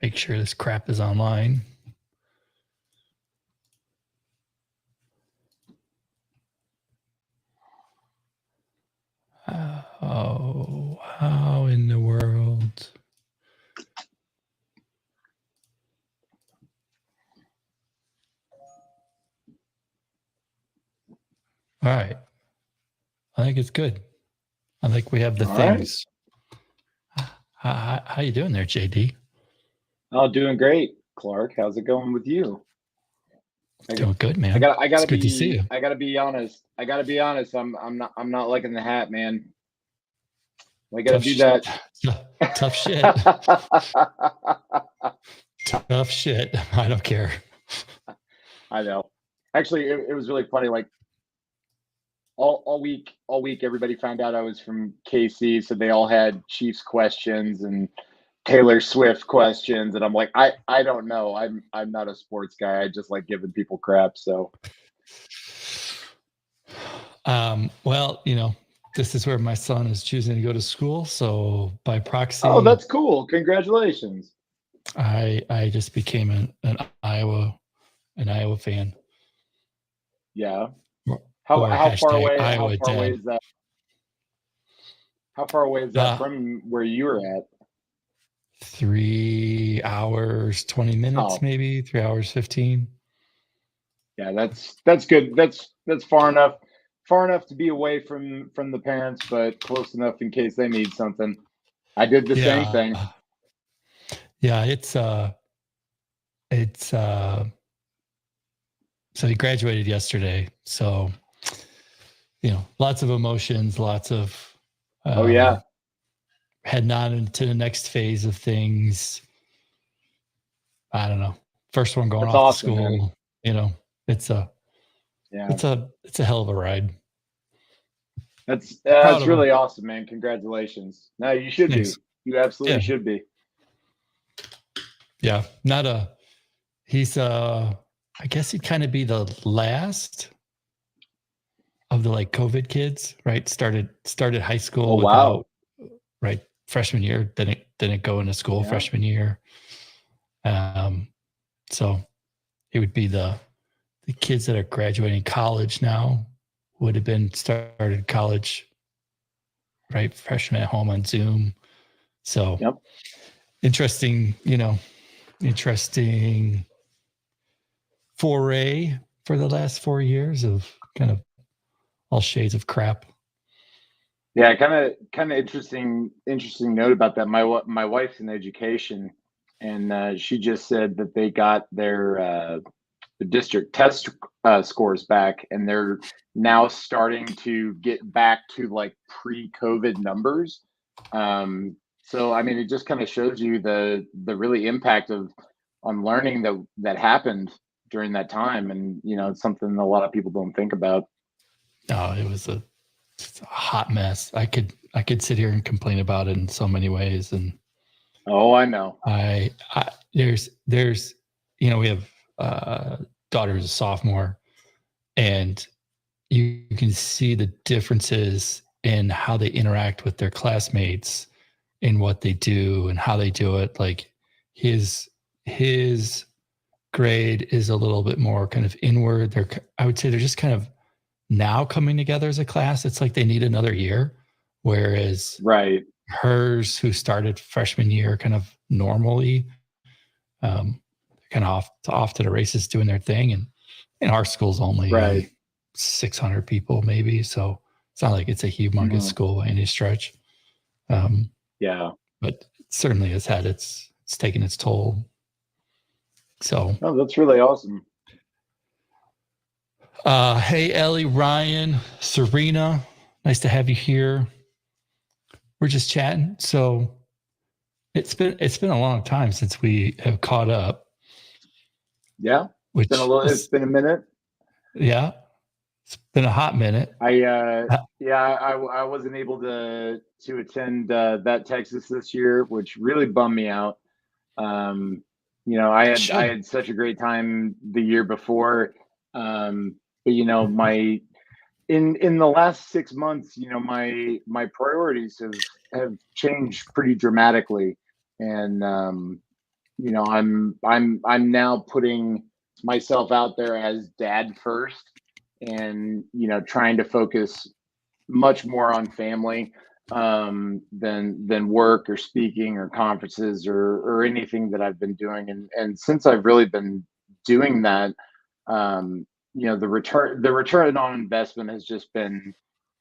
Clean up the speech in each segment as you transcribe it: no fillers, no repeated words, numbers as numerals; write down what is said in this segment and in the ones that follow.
Make sure this crap is online. Oh, how in the world? All right. I think it's good. I think we have the All things. Right. How you doing there, JD? Oh, doing great, Clark. How's it going with you? Doing good, man. I gotta it's good to see be you. I gotta be honest. I'm not liking the hat, man. I gotta do that. Tough shit. Tough shit. I don't care. I know. Actually, it was really funny. Like all week, everybody found out I was from KC, so they all had Chiefs questions and Taylor Swift questions, and I'm like, I don't know. I'm not a sports guy. I just like giving people crap. So, well, this is where my son is choosing to go to school. So by proxy, oh, that's cool. Congratulations. I just became an Iowa fan. Yeah. Or How far away? Iowa Dad. Is that? How far away is that from where you were at? 3 hours 20 minutes, maybe 3 hours 15. Yeah, that's good. That's far enough. Far enough to be away from the parents, but close enough in case they need something. I did the same thing. Yeah, so he graduated yesterday. So, lots of emotions, lots of oh yeah, heading on into the next phase of things. I don't know. First one going that's off awesome, to school, man. It's a hell of a ride. That's really awesome, man. Congratulations. No, you should Thanks. be. You absolutely should be. Yeah, he's I guess he'd kind of be the last of the like COVID kids, right? Started high school without right freshman year, didn't go into school freshman year. So it would be the kids that are graduating college now would have been started college, right? Freshman at home on Zoom. So interesting foray for the last 4 years of kind of all shades of crap. Yeah, kind of interesting note about that. My wife's in education, and she just said that they got their the district test scores back, and they're now starting to get back to like pre-COVID numbers. So I mean, it just kind of shows you the really impact on learning that happened during that time, and it's something a lot of people don't think about. No, it was a hot mess. I could sit here and complain about it in so many ways, and I know. There's we have daughter's a sophomore, and you can see the differences in how they interact with their classmates and what they do and how they do it. Like his grade is a little bit more kind of inward. I would say they're just kind of now coming together as a class. It's like they need another year, whereas hers, who started freshman year kind of normally, kind of off to the races doing their thing. And our school's only 600 people maybe, so it's not like it's a humongous school by any stretch. But it certainly has had it's taken its toll. So that's really awesome. Hey Ellie, Ryan, Serena, nice to have you here. We're just chatting. So it's been a long time since we have caught up. Yeah, it's been a minute. Yeah, it's been a hot minute. I wasn't able to attend that Texas this year, which really bummed me out. I had such a great time the year before, but my in the last 6 months, my priorities have changed pretty dramatically, and I'm now putting myself out there as dad first, and trying to focus much more on family than work or speaking or conferences or anything that I've been doing. And since I've really been doing that, the return on investment has just been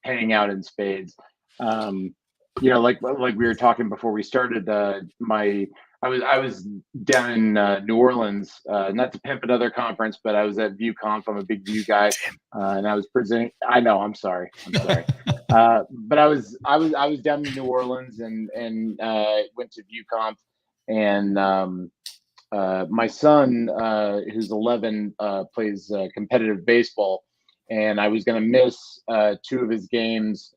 paying out in spades. Um, like we were talking before we started. I was down in New Orleans, not to pimp another conference, but I was at ViewConf. I'm a big View guy, and I was presenting. I know. I'm sorry. But I was down in New Orleans and went to ViewConf, and my son, who's 11, plays competitive baseball, and I was going to miss two of his games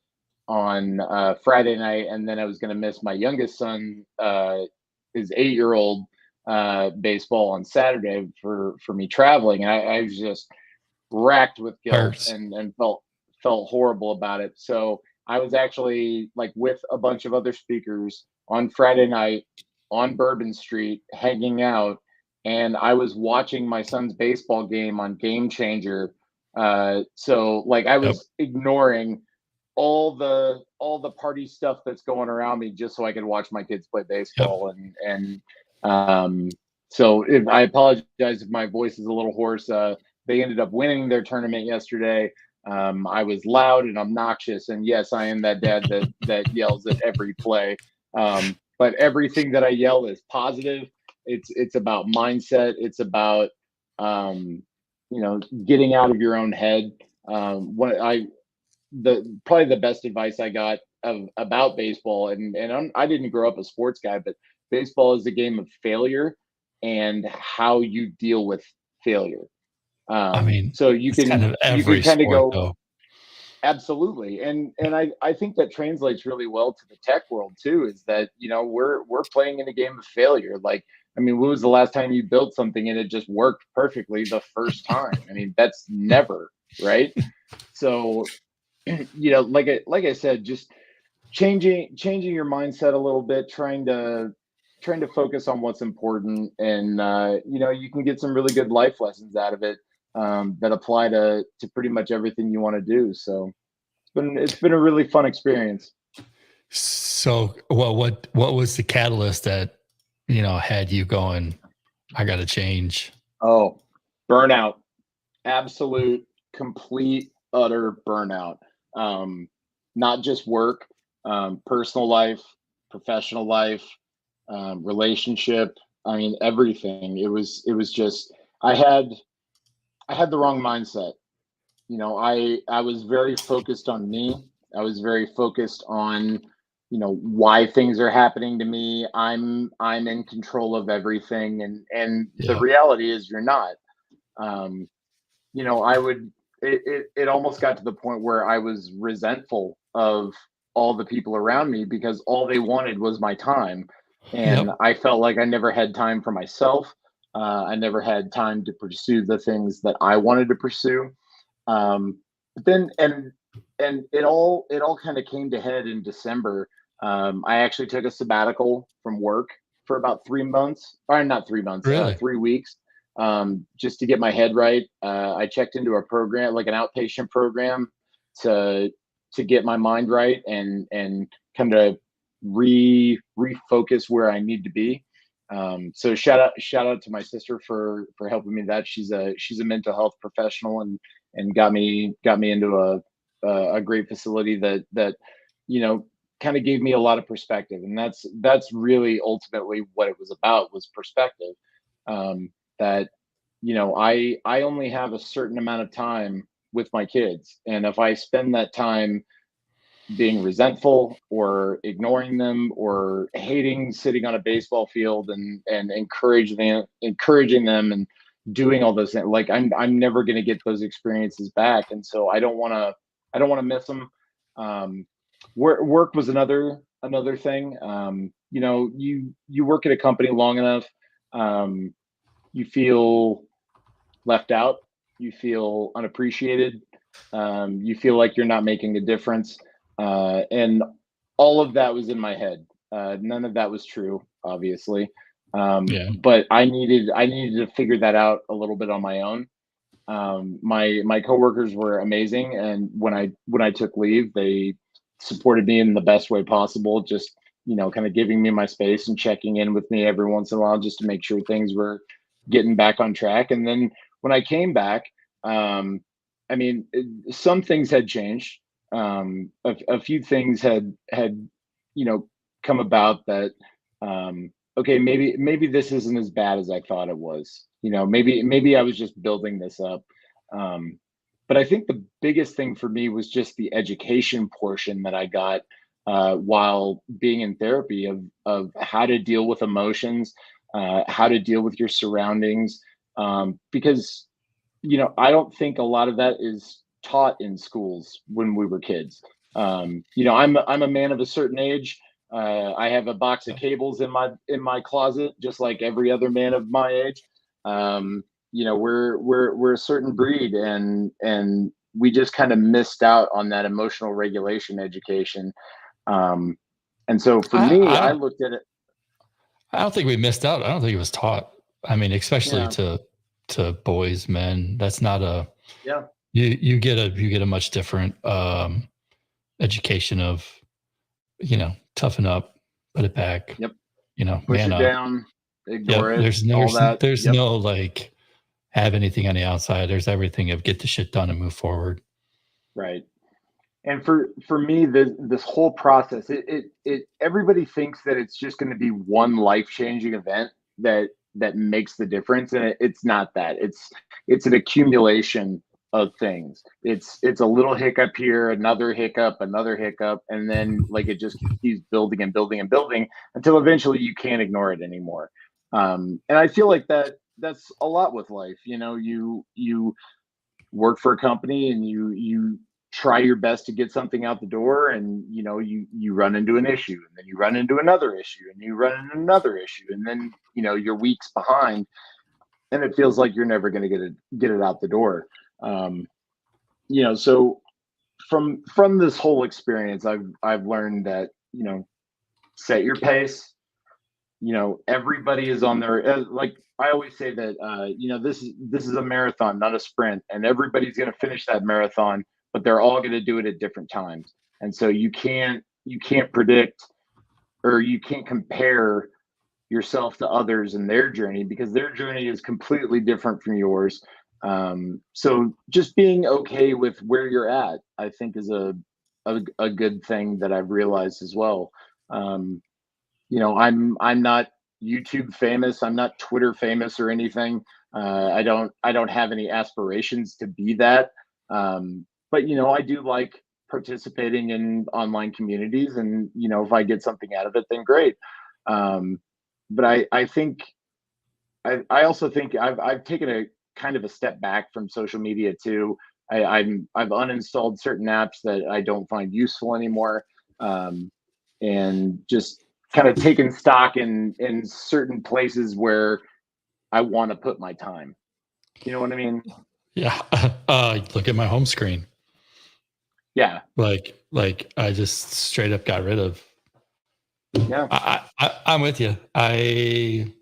on Friday night, and then I was going to miss my youngest son, his 8-year-old, baseball on Saturday for me traveling. And I was just racked with guilt Hurts. and felt horrible about it. So I was actually like with a bunch of other speakers on Friday night on Bourbon Street hanging out, and I was watching my son's baseball game on Game Changer. So like I Yep. was ignoring all the party stuff that's going around me just so I could watch my kids play Yep. baseball. So if I apologize if my voice is a little hoarse. They ended up winning their tournament yesterday. I was loud and obnoxious, and yes, I am that dad that yells at every play. But everything that I yell is positive. It's about mindset. It's about getting out of your own head. What I the Probably the best advice I got about baseball, and I didn't grow up a sports guy, but baseball is a game of failure and how you deal with failure. I mean, So you it's kind can of you can every kind of sport go. though. Absolutely. And I think that translates really well to the tech world too, is that, we're playing in a game of failure. Like, I mean, when was the last time you built something and it just worked perfectly the first time? I mean, that's never, right? So, like I said, just changing your mindset a little bit, trying to focus on what's important, and you can get some really good life lessons out of it, that apply to pretty much everything you want to do. So it's been a really fun experience. So, what was the catalyst that had you going? I got to change. Oh, burnout, absolute, complete, utter burnout. Um, Not just work, personal life, professional life, relationship. I mean, everything. It was just I had the wrong mindset. I was very focused on me. I was very focused on why things are happening to me. I'm in control of everything, and the Yeah. reality is you're not. Um, I would it almost got to the point where I was resentful of all the people around me because all they wanted was my time, and Yep. I felt like I never had time for myself. I never had time to pursue the things that I wanted to pursue. But then and it all kind of came to head in December. I actually took a sabbatical from work for about 3 months, or not 3 months, Really? 3 weeks, just to get my head right. I checked into a program, like an outpatient program, to to get my mind right and kind of refocus where I need to be. So shout out to my sister for helping me. That she's a mental health professional, and got me into a great facility that you know kind of gave me a lot of perspective, and that's really ultimately what it was about, was perspective. That I only have a certain amount of time with my kids, and if I spend that time being resentful or ignoring them or hating sitting on a baseball field and encouraging them and doing all those things, like I'm never going to get those experiences back, and so I don't want to miss them. Work was another thing. You work at a company long enough, um, you feel left out, you feel unappreciated, you feel like you're not making a difference, and all of that was in my head. None of that was true, obviously. But I needed to figure that out a little bit on my own. My coworkers were amazing, and when I took leave, they supported me in the best way possible. Just kind of giving me my space and checking in with me every once in a while, just to make sure things were getting back on track. And then when I came back, I mean, some things had changed. A few things had come about that. Okay, maybe this isn't as bad as I thought it was. Maybe I was just building this up. But I think the biggest thing for me was just the education portion that I got while being in therapy, of how to deal with emotions, how to deal with your surroundings, because I don't think a lot of that is taught in schools when we were kids. I'm a man of a certain age. I have a box of cables in my closet, just like every other man of my age. We're a certain breed, and we just kind of missed out on that emotional regulation education. And so for me, I looked at it. I don't think we missed out. I don't think it was taught. I mean, especially to boys, men. That's not a You get a much different education of toughen up, put it back. Yep. Push it down, ignore it. There's no like have anything on the outside. There's everything of get the shit done and move forward. Right. And for me, this whole process, it everybody thinks that it's just going to be one life-changing event that makes the difference, and it's not that. It's an accumulation of things. It's a little hiccup here, another hiccup, and then like it just keeps building and building and building until eventually you can't ignore it anymore. And I feel like that's a lot with life. You work for a company, and you try your best to get something out the door, and you run into an issue, and then you run into another issue, and you run into another issue, and then you're weeks behind, and it feels like you're never going to get it out the door. So from this whole experience, I've learned that set your pace. Everybody is on their, like I always say that this is a marathon, not a sprint, and everybody's going to finish that marathon, but they're all going to do it at different times. And so you can't predict, or you can't compare yourself to others and their journey, because their journey is completely different from yours. So just being okay with where you're at, I think, is a good thing that I've realized as well. I'm not YouTube famous. I'm not Twitter famous or anything. I don't have any aspirations to be that. But I do like participating in online communities, and if I get something out of it, then great. But I think I also think I've taken a kind of a step back from social media too. I've uninstalled certain apps that I don't find useful anymore, and just kind of taken stock in certain places where I want to put my time. You know what I mean? Yeah. Look at my home screen. Yeah. Like I just straight up got rid of. Yeah. I'm with you. I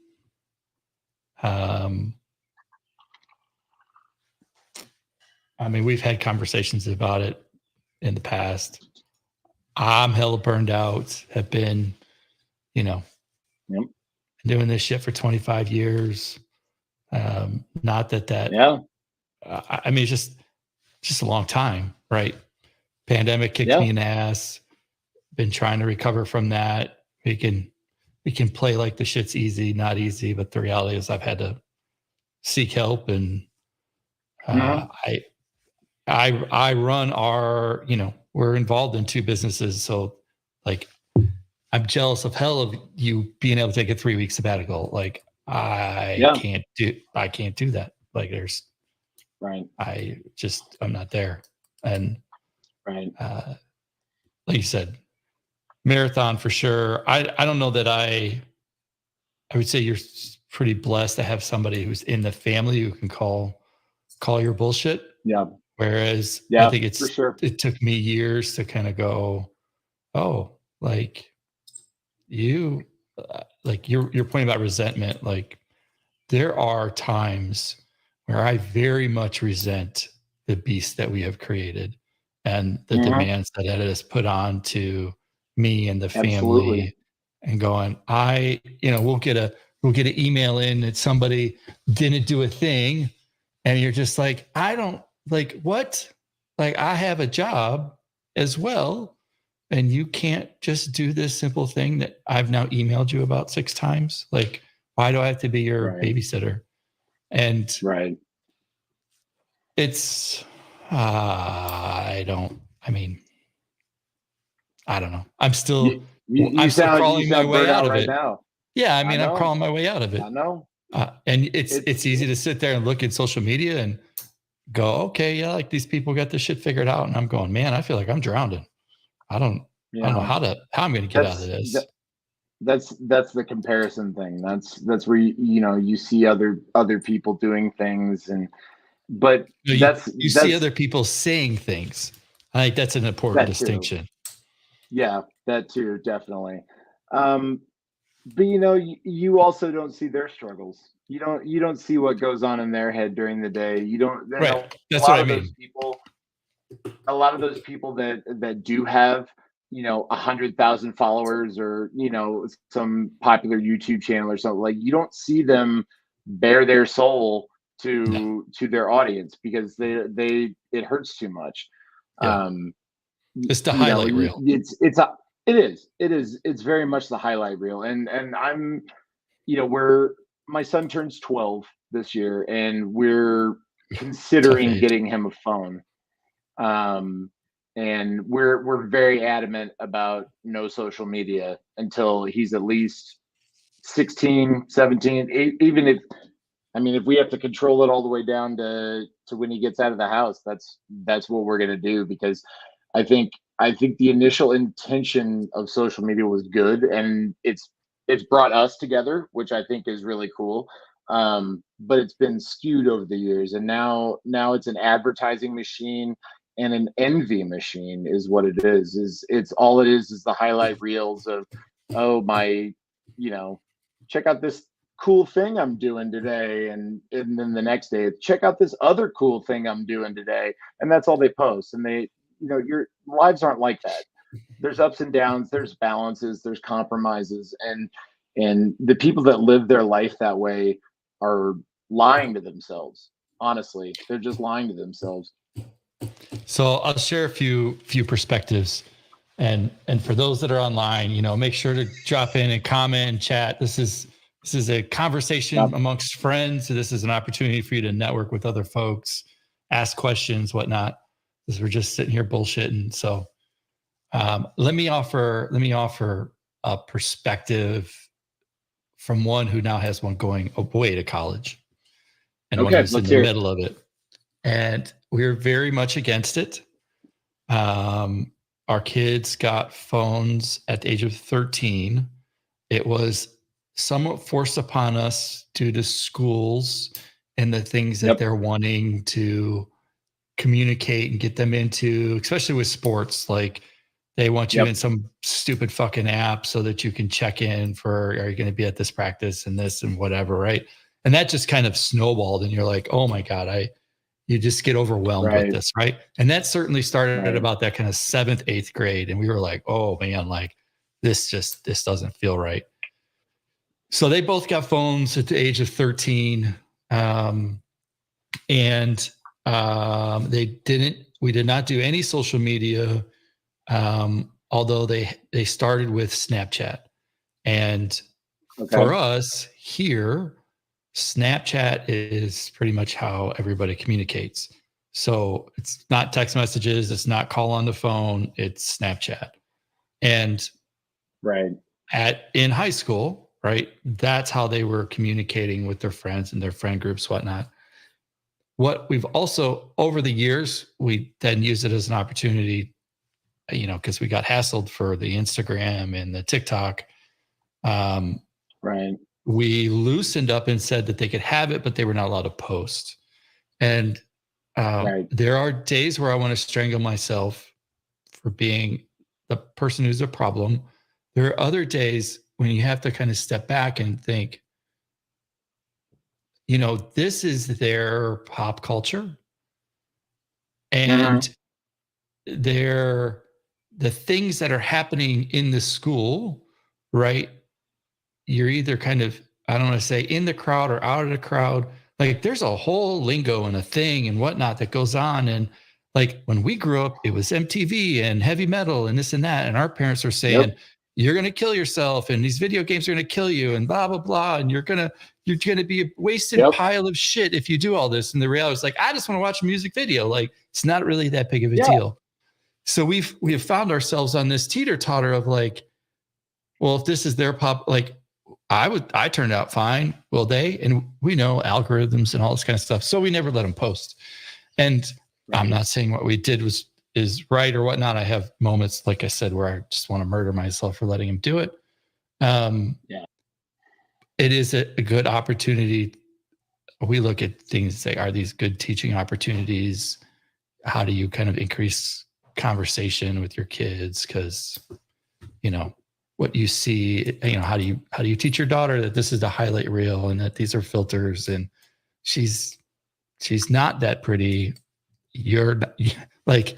mean, we've had conversations about it in the past. I'm hella burned out, have been, doing this shit for 25 years. Not that, yeah. I mean, it's just a long time, right? Pandemic kicked me in the ass. Been trying to recover from that. We can play like the shit's easy, not easy, but the reality is I've had to seek help, and I run our, we're involved in 2 businesses. So like, I'm jealous of hell of you being able to take a 3-week sabbatical. Like I can't do that. Like I'm not there. And like you said, marathon for sure. I don't know that I would say you're pretty blessed to have somebody who's in the family who can call your bullshit. Yeah. Whereas I think it took me years to kind of go, oh, like you like your point about resentment, like there are times where I very much resent the beast that we have created and the demands that it has put on to me and the family. And going, we'll get an email in that somebody didn't do a thing, and you're just like, I don't like what? Like I have a job as well, and you can't just do this simple thing that I've now emailed you about 6 times. Like, why do I have to be your babysitter? And it's, I don't know. I'm still, I'm still crawling my way out of it. Now. Yeah. I mean, I'm crawling my way out of it. I know. And it's easy to sit there and look at social media and go, okay, yeah, like these people got this shit figured out. And I'm going, man, I feel like I'm drowning. I don't know how I'm going to get out of this. That's the comparison thing. That's where you see other people doing things, but you see other people saying things. I think that's an important distinction. Yeah, that too, definitely. But you also don't see their struggles. You don't see what goes on in their head during the day. You don't. Right. That's what I mean. A lot of those people that do have 100,000 followers or some popular YouTube channel or something, like you don't see them bare their soul to their audience because it hurts too much. Yeah. It's the highlight reel. It's very much the highlight reel. And I'm, my son turns 12 this year and we're considering getting him a phone. And we're very adamant about no social media until he's at least 16, 17, even if we have to control it all the way down to when he gets out of the house, that's what we're going to do, because I think the initial intention of social media was good, and it's brought us together, which I think is really cool. But it's been skewed over the years, and now it's an advertising machine and an envy machine is what it is. It's all it is the highlight reels of, oh my, check out this cool thing I'm doing today, and then the next day, check out this other cool thing I'm doing today, and that's all they post. And they, your lives aren't like that. There's ups and downs, there's balances, there's compromises, and the people that live their life that way are lying to themselves. Honestly, they're just lying to themselves. So I'll share a few perspectives, and for those that are online, make sure to drop in and comment and chat. This is a conversation amongst friends. So this is an opportunity for you to network with other folks, ask questions, whatnot, because we're just sitting here bullshitting. So let me offer a perspective from one who now has one going away to college and one who's in the middle of it. And we're very much against it. Our kids got phones at the age of 13. It was somewhat forced upon us due to schools and the things that they're wanting to communicate and get them into, especially with sports. Like they want you in some stupid fucking app so that you can check in for, are you going to be at this practice and this and whatever, right? And that just kind of snowballed, and you're like, oh my God, you just get overwhelmed with this, right? And that certainly started at about that kind of 7th, 8th grade. And we were like, oh man, like this doesn't feel right. So they both got phones at the age of 13. We did not do any social media. Although they started with Snapchat. And for us here, Snapchat is pretty much how everybody communicates. So it's not text messages, it's not call on the phone, it's Snapchat. And in high school, right, that's how they were communicating with their friends and their friend groups, whatnot. What we've also, over the years, we then used it as an opportunity, because we got hassled for the Instagram and the TikTok. We loosened up and said that they could have it, but they were not allowed to post. And there are days where I want to strangle myself for being the person who's a problem. There are other days when you have to kind of step back and think, you know, this is their pop culture, and they're the things that are happening in the school, right? You're either kind of, I don't want to say in the crowd or out of the crowd. Like there's a whole lingo and a thing and whatnot that goes on. And like when we grew up, it was MTV and heavy metal and this and that. And our parents were saying, you're going to kill yourself and these video games are going to kill you and blah, blah, blah. And you're going to be a wasted pile of shit if you do all this. And the reality is like, I just want to watch a music video. Like it's not really that big of a deal. So we have found ourselves on this teeter totter of like, well, if this is their pop, like I turned out fine. Will they? And we know algorithms and all this kind of stuff. So we never let them post. And I'm not saying what we did is right or whatnot. I have moments, like I said, where I just want to murder myself for letting him do it. It is a good opportunity. We look at things and say, are these good teaching opportunities? How do you kind of increase conversation with your kids? Because, you know, what you see, you know, how do you teach your daughter that this is the highlight reel and that these are filters and she's not that pretty. You're like,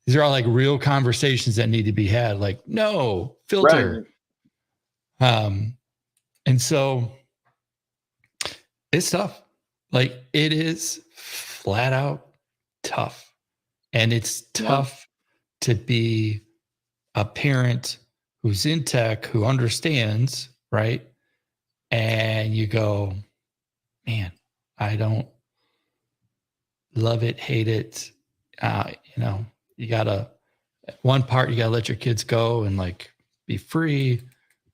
these are all like real conversations that need to be had. Like, no filter. And so it's tough. Like it is flat out tough. And it's tough to be a parent who's in tech, who understands, right? And you go, man, I don't love it, hate it. You know, you gotta, one part, you gotta let your kids go and like be free.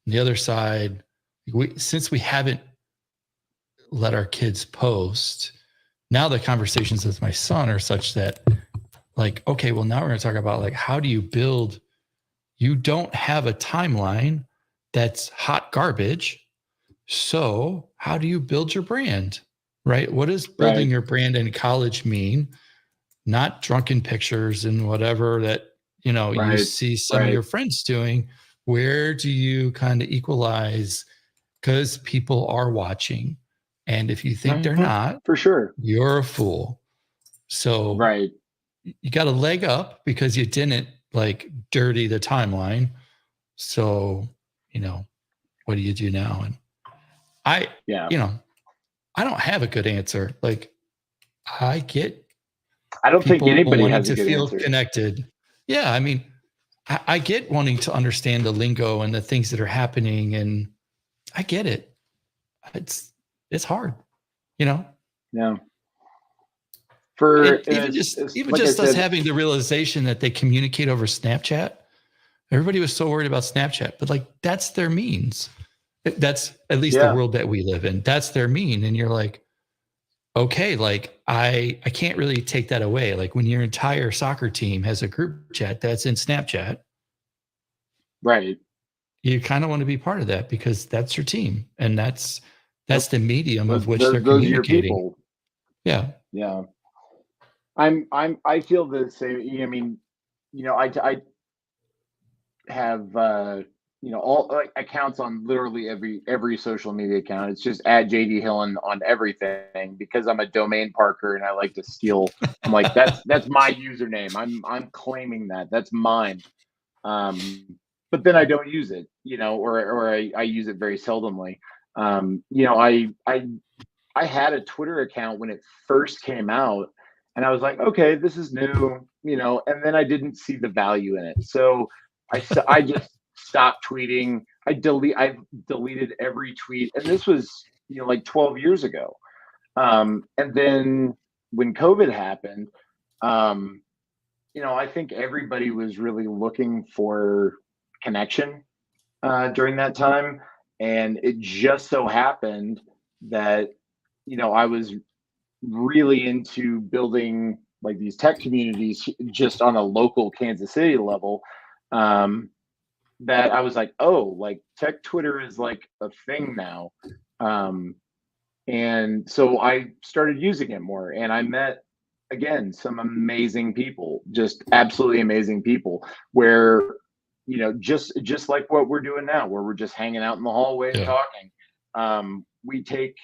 On the other side, since we haven't let our kids post, now the conversations with my son are such that like, okay, well, now we're gonna talk about like, how do you build, you don't have a timeline that's hot garbage. So how do you build your brand, right? What does building your brand in college mean? Not drunken pictures and whatever that, you know, you see some of your friends doing. Where do you kind of equalize? Because people are watching. And if you think they're not, for sure, you're a fool. So you got a leg up because you didn't like dirty the timeline. So, you know, what do you do now? And you know, I don't have a good answer. Like I don't think anybody wanting has a to good feel answer. Connected. Yeah. I mean, I get wanting to understand the lingo and the things that are happening, and I get it. It's hard, you know? Yeah. Even just us having the realization that they communicate over Snapchat. Everybody was so worried about Snapchat, but like that's their means. That's at least the world that we live in. That's their mean. And you're like, okay, like I can't really take that away. Like when your entire soccer team has a group chat that's in Snapchat. Right. You kind of want to be part of that because that's your team. And that's the medium of which they're communicating. Yeah. Yeah. I feel the same. I mean, you know, I have you know, all like accounts on literally every social media account. It's just at JD Hillen on everything because I'm a domain parker and I like to steal. I'm like, that's my username. I'm claiming that. That's mine. But then I don't use it, you know, or I use it very seldomly. You know, I had a Twitter account when it first came out, and I was like, okay, this is new, you know, and then I didn't see the value in it. So I just stopped tweeting. I deleted every tweet. And this was, you know, like 12 years ago. And then when COVID happened, you know, I think everybody was really looking for connection during that time. And it just so happened that, you know, I was really into building like these tech communities just on a local Kansas City level. That I was like, oh, like tech Twitter is like a thing now. And so I started using it more and I met again some amazing people, just absolutely amazing people where, just like what we're doing now, where we're just hanging out in the hallway and talking. We take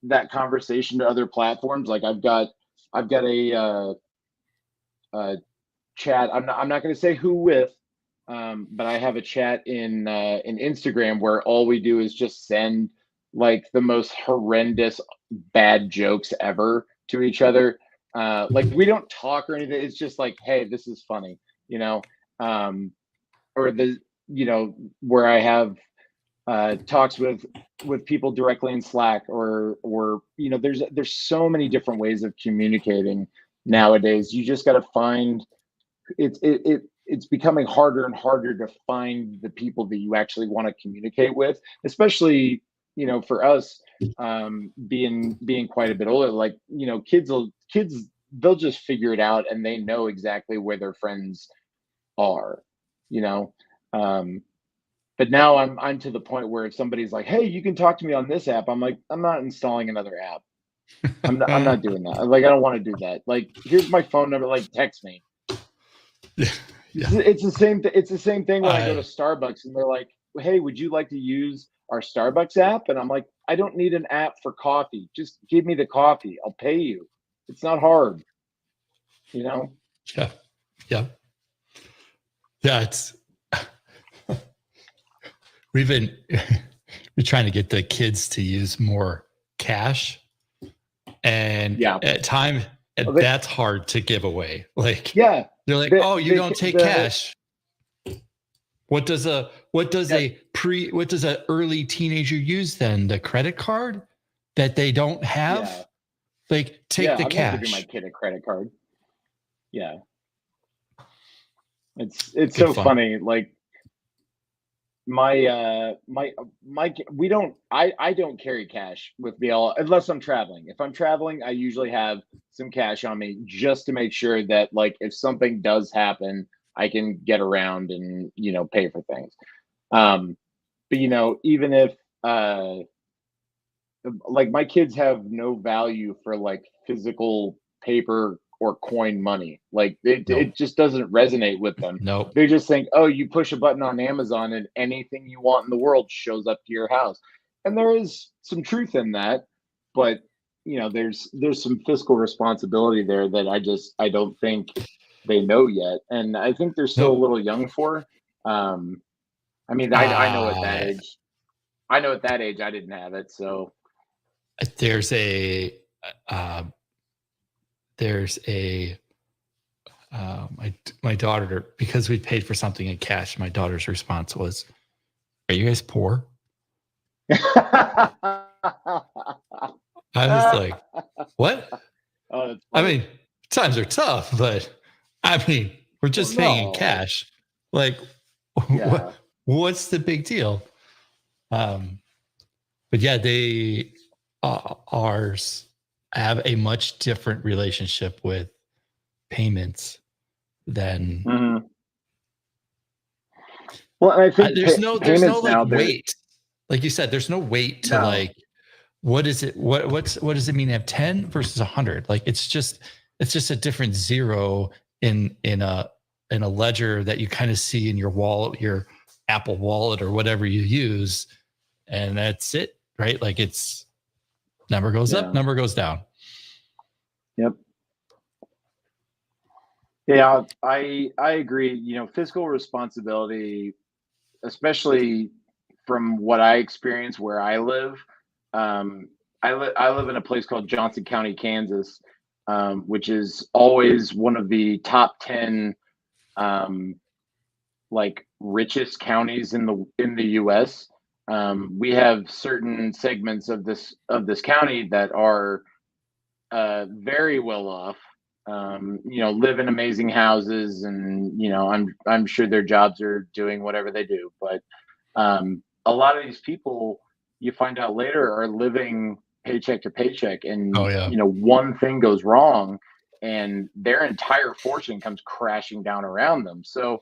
that conversation to other platforms. Like I've got a chat. I'm not going to say who with, but I have a chat in Instagram where all we do is just send like the most horrendous bad jokes ever to each other. Like we don't talk or anything. It's just like, hey, this is funny, or where I have talks with people directly in Slack, or there's so many different ways of communicating nowadays. You just got to find it's becoming harder and harder to find the people that you actually want to communicate with, especially for us, being quite a bit older. Like kids they'll just figure it out, and they know exactly where their friends are. But now I'm to the point where if somebody's like, hey, you can talk to me on this app, I'm like, I'm not installing another app. I'm not doing that. Like, I don't want to do that. Like, here's my phone number. Like, text me. Yeah. It's the same. It's the same thing when I go to Starbucks and they're like, hey, would you like to use our Starbucks app? And I'm like, I don't need an app for coffee. Just give me the coffee. I'll pay you. It's not hard. Yeah. Yeah. Yeah. It's we're trying to get the kids to use more cash, and at time that's hard to give away. Like, they're like, oh, you don't take cash. What does a early teenager use then? The credit card that they don't have? Yeah. Like, take the cash. I'm not giving my kid a credit card. Yeah. It's so funny. Like I don't carry cash with me unless I'm traveling. If I'm traveling, I usually have some cash on me just to make sure that, like, if something does happen, I can get around and pay for things. But even if like, my kids have no value for like physical paper or coin money. Like it just doesn't resonate with them. Nope. They just think, oh, you push a button on Amazon and anything you want in the world shows up to your house. And there is some truth in that, but there's some fiscal responsibility there that I don't think they know yet. And I think they're still a little young for. I mean, I know at that age. I know at that age I didn't have it. So there's my daughter, because we paid for something in cash, my daughter's response was, are you guys poor? I was like, what? Oh, I mean, times are tough, but I mean, we're just paying in cash. Like, what's the big deal? But yeah, they ours have a much different relationship with payments than. Mm-hmm. Well, I think there's no like weight, like you said. There's no weight to like, what is it? What does it mean to have 10 versus 100? Like, it's just a different zero in a ledger that you kind of see in your wallet, your Apple Wallet or whatever you use, and that's it, right? Like, it's number goes up, number goes down. Yep. Yeah, I agree. Fiscal responsibility, especially from what I experience where I live. I live in a place called Johnson County, Kansas, which is always one of the top 10 like richest counties in the U.S. We have certain segments of this county that are very well off. Live in amazing houses, and I'm sure their jobs are doing whatever they do. But a lot of these people, you find out later, are living paycheck to paycheck, and one thing goes wrong, and their entire fortune comes crashing down around them. So,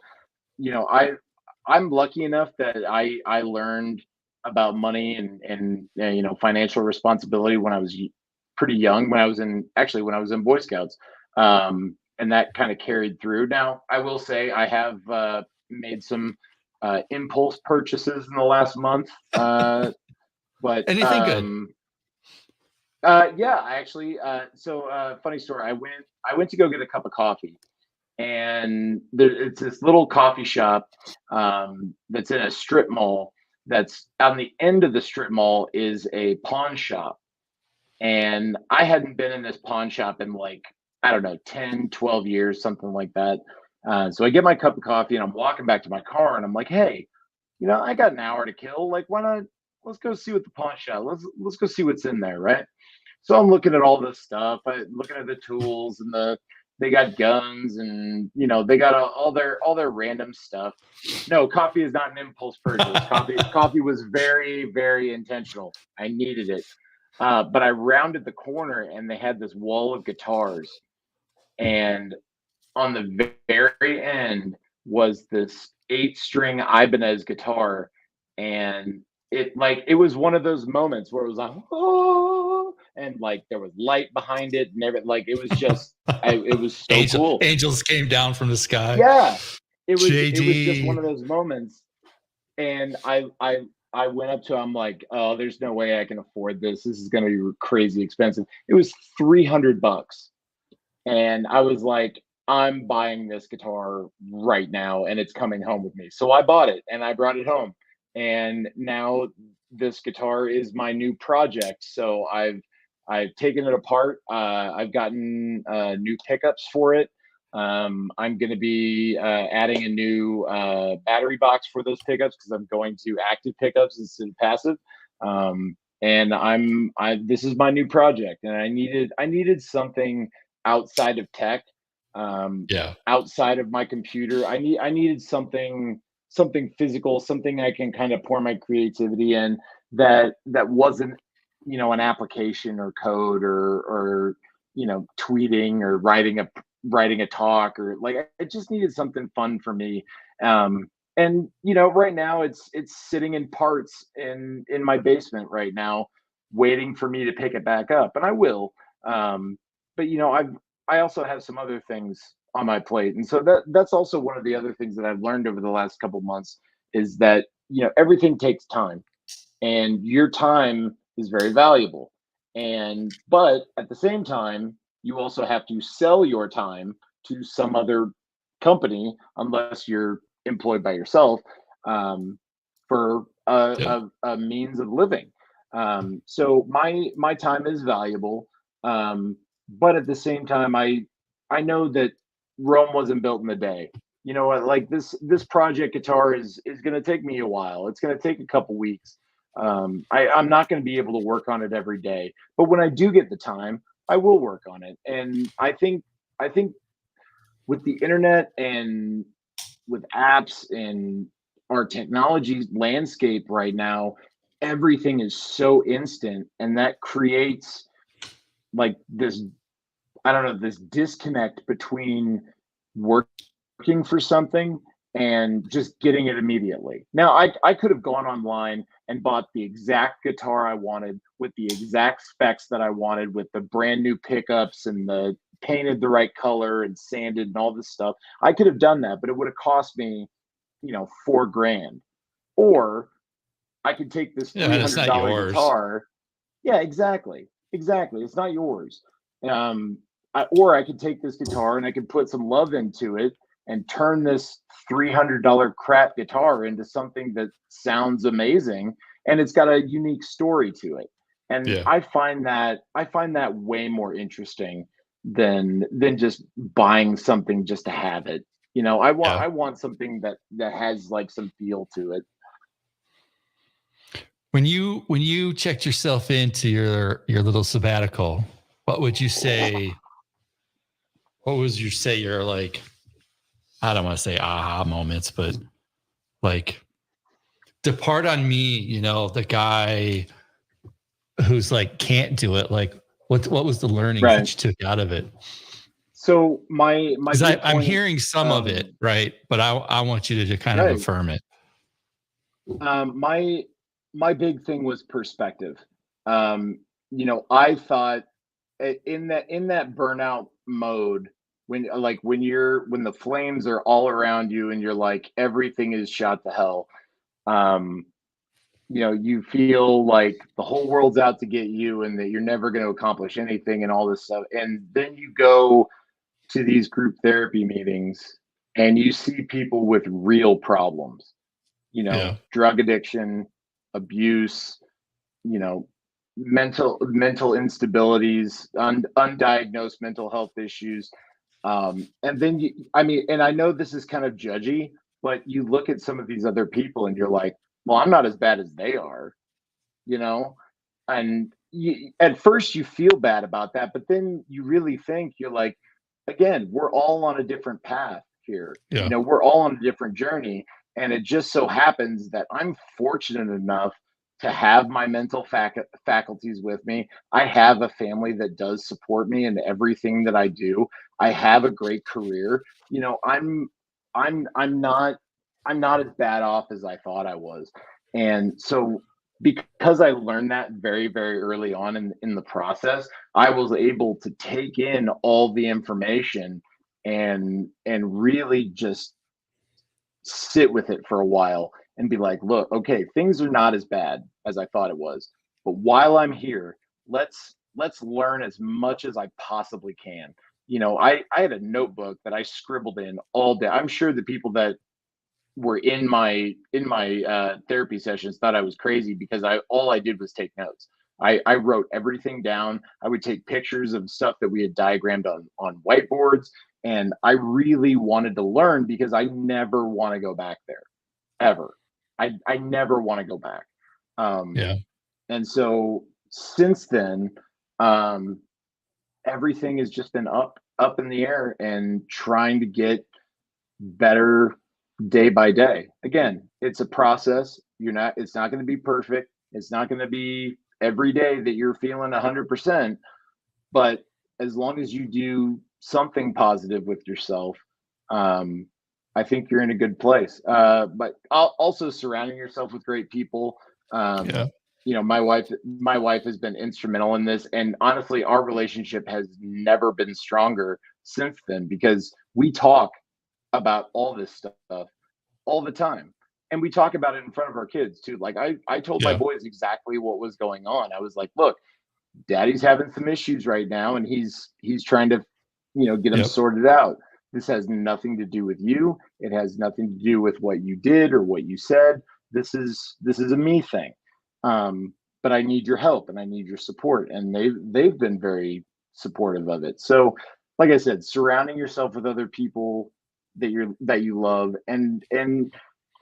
I'm lucky enough that I learned about money and financial responsibility when I was pretty young, when I was in Boy Scouts. And that kind of carried through. Now, I will say I have made some impulse purchases in the last month. But anything good? Yeah, I actually. Funny story. I went to go get a cup of coffee, and it's this little coffee shop that's in a strip mall. That's on the end of the strip mall is a pawn shop, and I hadn't been in this pawn shop in like, I don't know, 10, 12 years, something like that. So I get my cup of coffee and I'm walking back to my car and I'm like, hey, I got an hour to kill. Like, why not? Let's go see what the pawn shop. Let's go see what's in there, right? So I'm looking at all this stuff. Looking at the tools and they got guns and they got all their random stuff. No, coffee is not an impulse purchase. Coffee was very, very intentional. I needed it. But I rounded the corner and they had this wall of guitars, and on the very end was this 8-string Ibanez guitar, and it was one of those moments where it was like, oh, and like there was light behind it and everything. Like it was just it was so cool. Angels came down from the sky. Yeah, it was just one of those moments. And I went up to him, I'm like, oh, there's no way I can afford this. This is gonna be crazy expensive. It was $300. And I was like, I'm buying this guitar right now and it's coming home with me. So I bought it and I brought it home. And now this guitar is my new project. So I've taken it apart. I've gotten new pickups for it. I'm going to be adding a new battery box for those pickups because I'm going to active pickups instead of passive. And this is my new project, and I needed something outside of tech, outside of my computer. I needed something physical, something I can kind of pour my creativity in that wasn't an application or code or tweeting or writing a talk, or like I just needed something fun for me. And right now it's sitting in parts in my basement right now, waiting for me to pick it back up, and I will. But I also have some other things on my plate, and so that's also one of the other things that I've learned over the last couple months is that everything takes time, and your time is very valuable. But at the same time, you also have to sell your time to some other company, unless you're employed by yourself, for a means of living. So my time is valuable, but at the same time, I know that Rome wasn't built in a day. You know what? Like this project guitar is going to take me a while. It's going to take a couple weeks. I'm not going to be able to work on it every day, but when I do get the time, I will work on it. And I think with the internet and with apps and our technology landscape right now, everything is so instant, and that creates like this, I don't know, this disconnect between working for something and just getting it immediately. Now, I could have gone online and bought the exact guitar I wanted with the exact specs that I wanted, with the brand new pickups and the painted the right color and sanded and all this stuff. I could have done that, but it would have cost me, $4,000. Or I could take this $300 guitar. Yeah, exactly. Exactly. It's not yours. Or I could take this guitar and I could put some love into it and turn this $300 crap guitar into something that sounds amazing, and it's got a unique story to it. And I find that way more interesting than just buying something just to have it. I want something that has like some feel to it. When you checked yourself into your little sabbatical, what would you say? What was your like? I don't want to say aha moments, but like depart on me, the guy who's like can't do it. Like what was the learning that you took out of it? So my I'm hearing some of it, right? But I want you to kind of affirm it. My big thing was perspective. I thought in that burnout mode, when when the flames are all around you and you're like everything is shot to hell. Um, you feel like the whole world's out to get you and that you're never going to accomplish anything and all this stuff. And then you go to these group therapy meetings and you see people with real problems, Yeah. drug addiction, abuse, you know, mental instabilities, undiagnosed mental health issues. And then and I know this is kind of judgy, but you look at some of these other people and you're like, well, I'm not as bad as they are, you know? And at first you feel bad about that, but then you really think you're like, again, we're all on a different path here. Yeah. We're all on a different journey. And it just so happens that I'm fortunate enough to have my mental faculties with me. I have a family that does support me in everything that I do. I have a great career. I'm I'm not as bad off as I thought I was. And so because I learned that very, very early on in the process, I was able to take in all the information and really just sit with it for a while and be like, look, okay, things are not as bad as I thought it was. But while I'm here, let's learn as much as I possibly can. I had a notebook that I scribbled in all day. I'm sure the people that were in my therapy sessions thought I was crazy because I all I did was take notes. I wrote everything down. I would take pictures of stuff that we had diagrammed on whiteboards, and I really wanted to learn because I never want to go back there ever. I never want to go back. Um, Yeah. and so since then, um, everything has just been up in the air and trying to get better day by day. Again, it's a process. It's not going to be perfect. It's not going to be every day that you're feeling 100%, but as long as you do something positive with yourself, um, I think you're in a good place. But also surrounding yourself with great people. Um, Yeah. my wife has been instrumental in this, and honestly, our relationship has never been stronger since then because we talk about all this stuff all the time. And we talk about it in front of our kids too. Like I told my Yeah. boys exactly what was going on. I was like, look, daddy's having some issues right now and he's trying to, get them Yep. sorted out. This has nothing to do with you. It has nothing to do with what you did or what you said. This is a me thing. But I need your help and I need your support. And they've been very supportive of it. So like I said, surrounding yourself with other people that you love and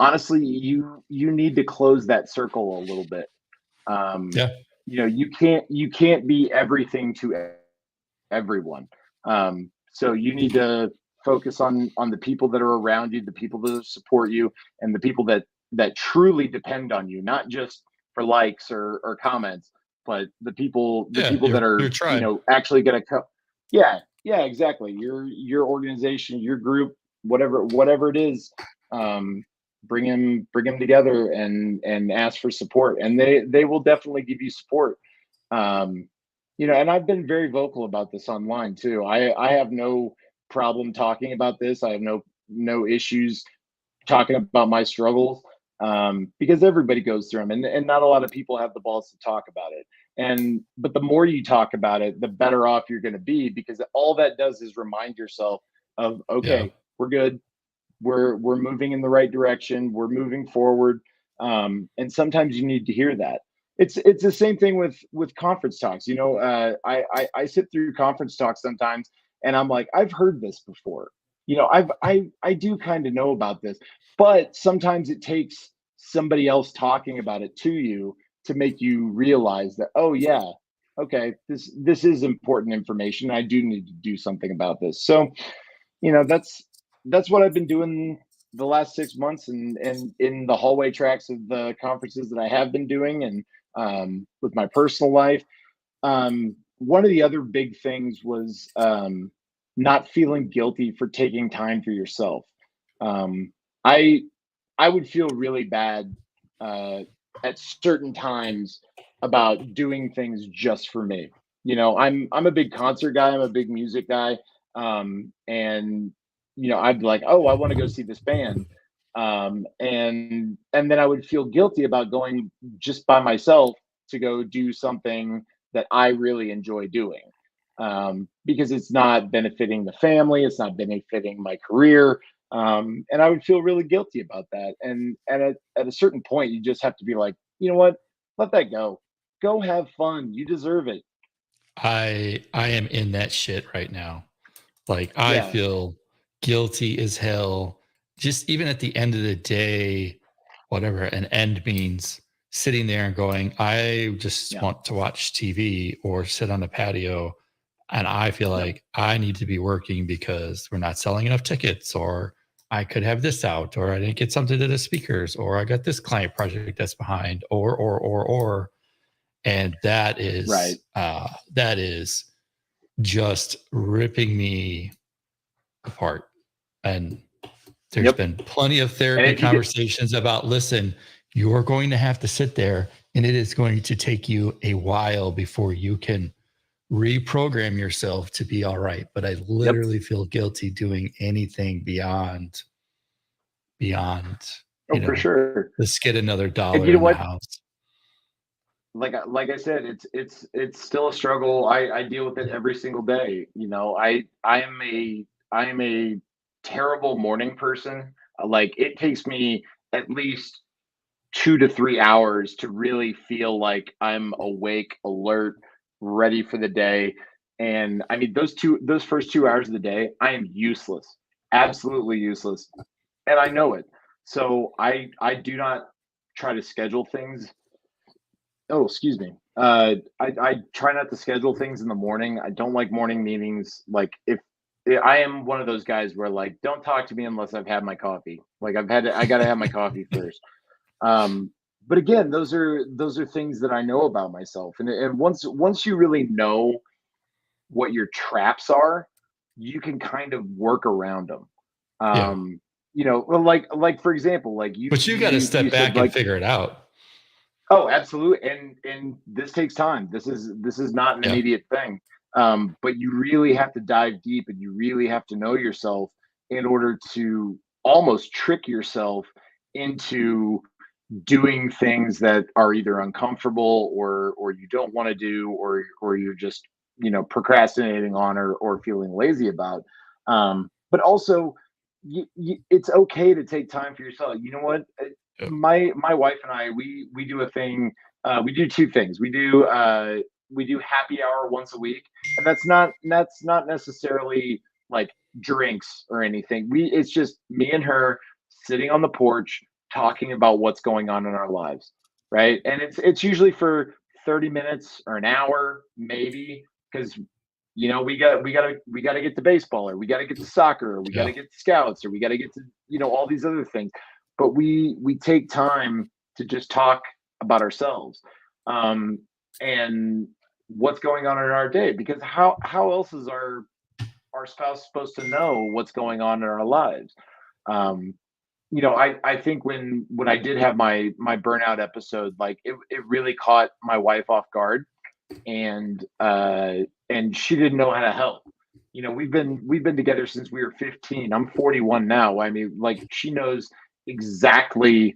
honestly you need to close that circle a little bit. um Yeah. you can't be everything to everyone. So you need to focus on the people that are around you, the people that support you, and the people that truly depend on you, not just for likes or comments, but the Yeah. people that Your are tribe. actually going to come. Yeah, yeah, exactly. Your organization, your group, whatever it is. um bring them together and ask for support, and they will definitely give you support. um and I've been very vocal about this online too. I have no problem talking about this. I have no issues talking about my struggles, because everybody goes through them, and not a lot of people have the balls to talk about it. But the more you talk about it, the better off you're going to be, because all that does is remind yourself of, Yeah. okay, we're good, we're moving in the right direction, we're moving forward. And sometimes you need to hear that. It's the same thing with conference talks. I sit through conference talks sometimes and I'm like, I've heard this before. I do kind of know about this, but sometimes it takes somebody else talking about it to you to make you realize that, oh yeah, okay, this is important information. I do need to do something about this. So that's what I've been doing the last 6 months, and in the hallway tracks of the conferences that I have been doing, and with my personal life. One of the other big things was not feeling guilty for taking time for yourself. Um, I I would feel really bad uh, at certain times about doing things just for me. I'm a big concert guy. I'm a big music guy. And I'd be like, oh, I want to go see this band. And then I would feel guilty about going just by myself to go do something that I really enjoy doing. Because it's not benefiting the family, it's not benefiting my career. And I would feel really guilty about that. And at a certain point, you just have to be like, you know what? Let that go. Go have fun. You deserve it. I am in that shit right now. Like I Yeah. feel guilty as hell. Just even at the end of the day, whatever an end means, sitting there and going, I just Yeah. want to watch TV or sit on the patio. And I feel Yep. like I need to be working because we're not selling enough tickets, or I could have this out, or I didn't get something to the speakers, or I got this client project that's behind, or. And Right. that is just ripping me apart. And there's Yep. been plenty of And therapy if you get conversations about, listen, you're going to have to sit there and it is going to take you a while before you can reprogram yourself to be all right. But I Yep. literally feel guilty doing anything beyond, Oh, for sure. let's get another And dollar you know in the what? house. Like I said, it's still a struggle. I deal with it every single day. I am a terrible morning person. Like it takes me at least 2 to 3 hours to really feel like I'm awake, alert, ready for the day. And I mean those first 2 hours of the day, I am useless. Absolutely useless. And I know it. So I do not try to schedule things. Oh, excuse me. I try not to schedule things in the morning. I don't like morning meetings. Like if I am one of those guys where like don't talk to me unless I've had my coffee. Like I got to have my coffee first. But again, those are things that I know about myself. And once you really know what your traps are, you can kind of work around them. Yeah. Well, like for example, like you But you got to you you step said back and like, figure it out. oh, absolutely. And this takes time. This is not an Yeah. immediate thing. But you really have to dive deep and you really have to know yourself in order to almost trick yourself into doing things that are either uncomfortable or you don't want to do or you're just procrastinating on or feeling lazy about. But also it's okay to take time for yourself. You know what? Yeah. My wife and I, we do a thing. We do two things. We do happy hour once a week, and that's not necessarily like drinks or anything. It's just me and her sitting on the porch talking about what's going on in our lives, right? And it's usually for 30 minutes or an hour maybe, because we got to get to baseball, or we got to get to soccer, or we got Yeah. to get to scouts, or we got to get to all these other things. But we take time to just talk about ourselves, um and what's going on in our day, because how else is our spouse supposed to know what's going on in our lives? um I think when I did have my burnout episode, like it really caught my wife off guard, and she didn't know how to help. We've been together since we were 15. I'm 41 now. I mean, like she knows exactly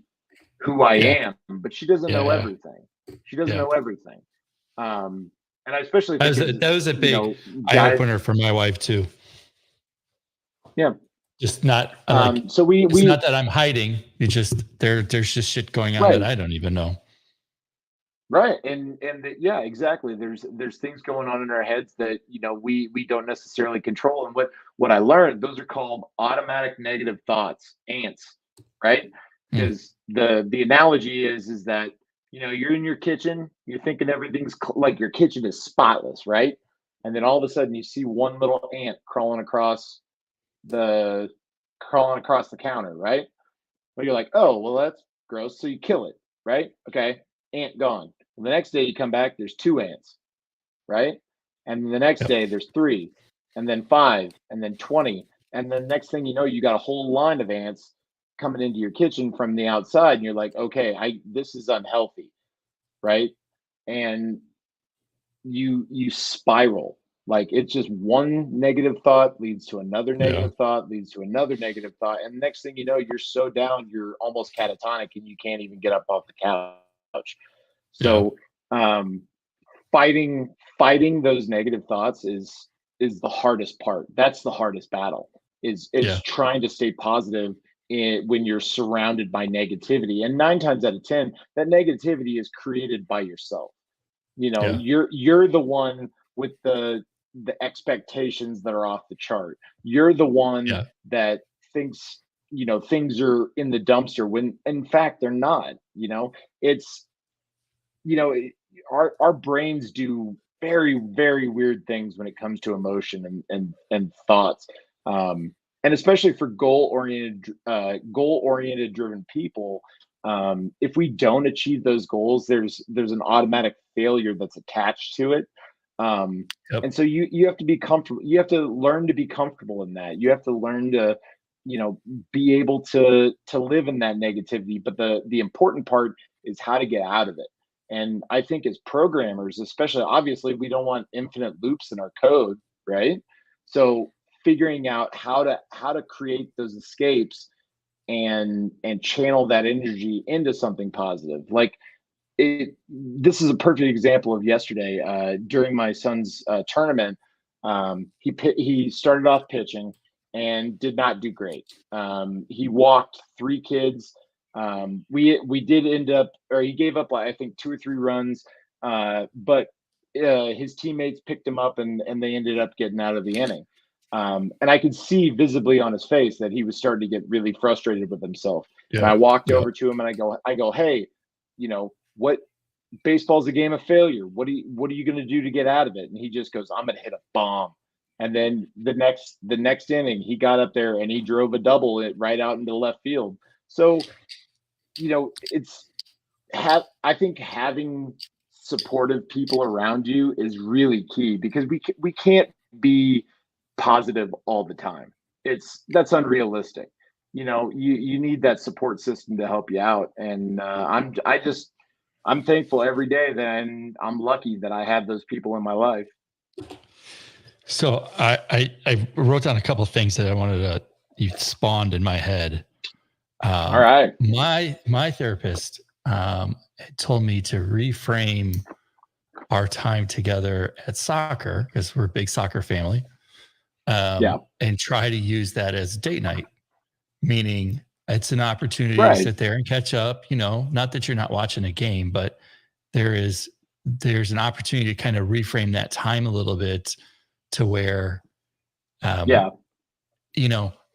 who I Yeah. am, but she doesn't know Yeah. everything. She doesn't Yeah. know everything. And I especially That think was as a big eye guys. opener for my wife too. Yeah. Just not like So it's we not that I'm hiding. It's just there's just shit going on that right. I don't even know. Right, yeah, exactly. There's things going on in our heads that we don't necessarily control. And what I learned, those are called automatic negative thoughts, ants, right? Mm. Because the analogy is that you're in your kitchen, you're thinking everything's like your kitchen is spotless, right? And then all of a sudden you see one little ant the crawling across the counter, right? Well, you're like, oh, well, that's gross. So you kill it, right? Okay, ant gone. And the next day you come back, there's two ants, right? And then the next Yep. day there's three, and then five, and then 20. And then next thing you know, you got a whole line of ants coming into your kitchen from the outside. And you're like, okay, this is unhealthy, right? And you spiral. Like it's just one negative thought leads to another Yeah. negative thought, leads to another negative thought. And the next thing you know, you're so down, you're almost catatonic and you can't even get up off the couch. Yeah. So um, fighting those negative thoughts is the hardest part. That's the hardest battle. Is Yeah. trying to stay positive when you're surrounded by negativity. And 9 times out of 10, that negativity is created by yourself. You know, Yeah. you're the one with the expectations that are off the chart. You're the one Yeah. that thinks, things are in the dumpster when in fact they're not. It's you know it- our brains do very very weird things when it comes to emotion and thoughts, and especially for goal oriented driven people. If we don't achieve those goals, there's an automatic failure that's attached to it. um, Yep. and so you have to be comfortable. You have to learn to be comfortable in that. You have to learn to be able to live in that negativity, but the important part is how to get out of it. And I think as programmers, especially, obviously, we don't want infinite loops in our code, right? So figuring out how to create those escapes and channel that energy into something positive. Like this is a perfect example of yesterday during my son's tournament. He started off pitching and did not do great. He walked 3 kids. We did end up, or he gave up, like, I think 2 or 3 runs, but his teammates picked him up and they ended up getting out of the inning. And I could see visibly on his face that he was starting to get really frustrated with himself. And Yeah. I walked Yeah. over to him and I go, hey, what, baseball's a game of failure. What are you going to do to get out of it? And he just goes, I'm going to hit a bomb. And then the next inning, he got up there and he drove a double it right out into left field. So, it's I think having supportive people around you is really key, because we can't be positive all the time. That's unrealistic. You need that support system to help you out. And I'm thankful every day that I'm lucky that I have those people in my life. So I wrote down a couple of things that I wanted to you spawned in my head. All right. My therapist told me to reframe our time together at soccer, because we're a big soccer family, Yeah. and try to use that as date night, meaning it's an opportunity to Right. sit there and catch up. Not that you're not watching a game, but there's an opportunity to kind of reframe that time a little bit to where, Yeah.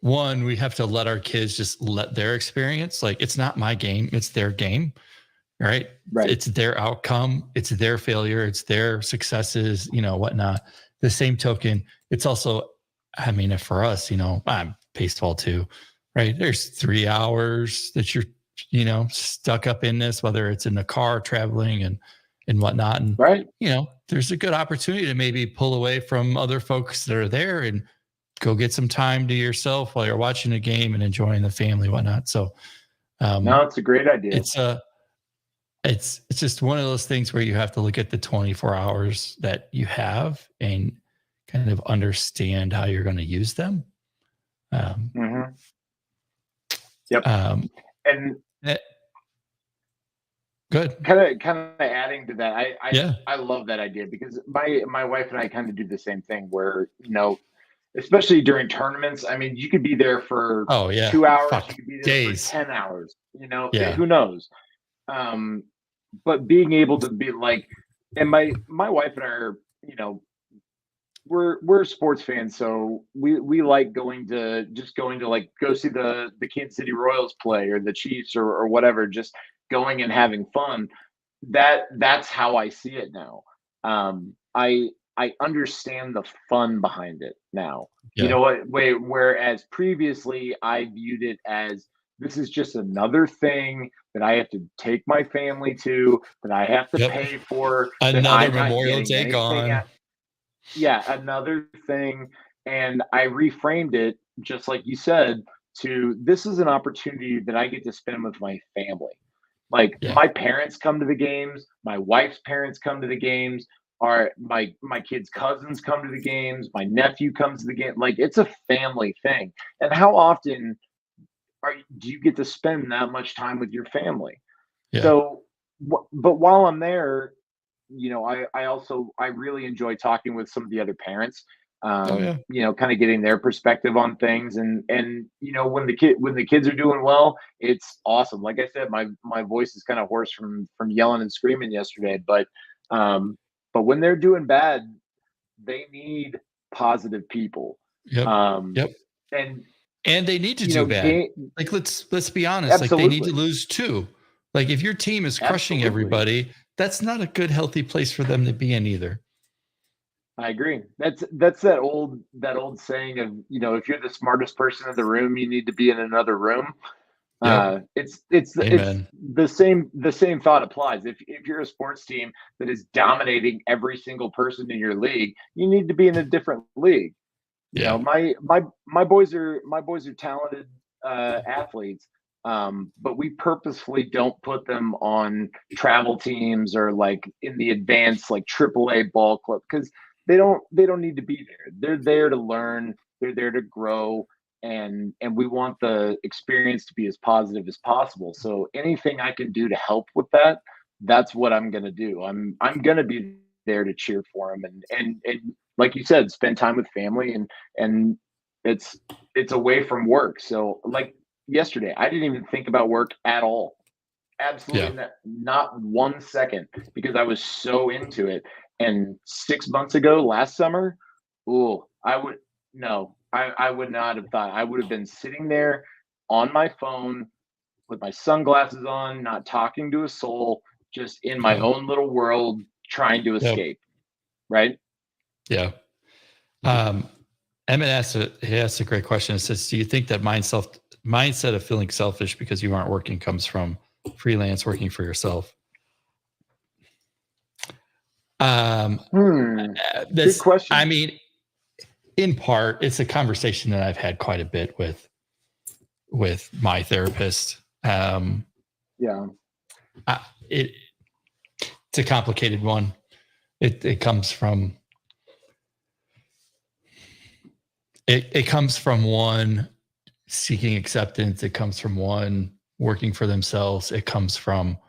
one, we have to let our kids just let their experience, like, it's not my game, it's their game, right? Right. It's their outcome, it's their failure, it's their successes, whatnot. The same token, it's also, I mean, for us, I'm baseball too, right? There's 3 hours that you're, stuck up in this, whether it's in the car traveling and whatnot. And, Right. there's a good opportunity to maybe pull away from other folks that are there and go get some time to yourself while you're watching a game and enjoying the family, whatnot. So, No, it's a great idea. it's just one of those things where you have to look at the 24 hours that you have and kind of understand how you're going to use them. Mm-hmm. Yep. And good. Kind of adding to that, Yeah. I love that idea, because my wife and I kind of do the same thing where, especially during tournaments. I mean, you could be there for Oh yeah. 2 hours, you Fuck. could be there for Days. 10 hours, Yeah. who knows? But being able to be like, and my wife and I are, we're sports fans, so we like going to like go see the Kansas City Royals play, or the Chiefs, or whatever, just going and having fun. That's how I see it now. I understand the fun behind it now. You Yeah. know what? Whereas previously I viewed it as, this is just another thing that I have to take my family to, that I have to Yep. pay for, that Another I'm not Memorial getting Day anything gone. at. Yeah, another thing. And I reframed it, just like you said, to, this is an opportunity that I get to spend with my family. Like, Yeah. my parents come to the games, my wife's parents come to the games, my kids' cousins come to the games, my nephew comes to the game. Like, it's a family thing. And how often do you get to spend that much time with your family? Yeah. So, but while I'm there, I really enjoy talking with some of the other parents. Oh yeah. Kind of getting their perspective on things, and when the kids are doing well, it's awesome. Like I said, my voice is kind of hoarse from yelling and screaming yesterday, um, but when they're doing bad, they need positive people. Yep. Um, Yep. and And they need to do bad. game Like let's be honest. Like they need to absolutely, lose too. Like if your team is crushing absolutely. everybody, that's not a good healthy place for them to be in either. I agree. That's that old saying of, if you're the smartest person in the room, you need to be in another room. Yep. It's Amen. the same thought applies. If you're a sports team that is dominating every single person in your league, you need to be in a different league. Yeah. My boys are talented athletes, but we purposefully don't put them on travel teams or like in the advanced like AAA ball club because they don't need to be there. They're there to learn. They're there to grow, and we want the experience to be as positive as possible. So anything I can do to help with that, that's what I'm gonna do. I'm gonna be there to cheer for them and like you said, spend time with family and it's away from work. So like yesterday, I didn't even think about work at all. Yeah. Absolutely not 1 second because I was so into it. And 6 months ago, last summer, oh, I would not have thought. I would have been sitting there on my phone with my sunglasses on, not talking to a soul, just in my Yeah. own little world, trying to Yep. escape. Right? Yeah. Emmett he asked a great question. It says, do you think that mindset of feeling selfish because you aren't working comes from freelance working for yourself? Good question. I mean, in part, it's a conversation that I've had quite a bit with my therapist. Yeah. It's a complicated one. It comes from one seeking acceptance. It comes from one working for themselves. It comes from,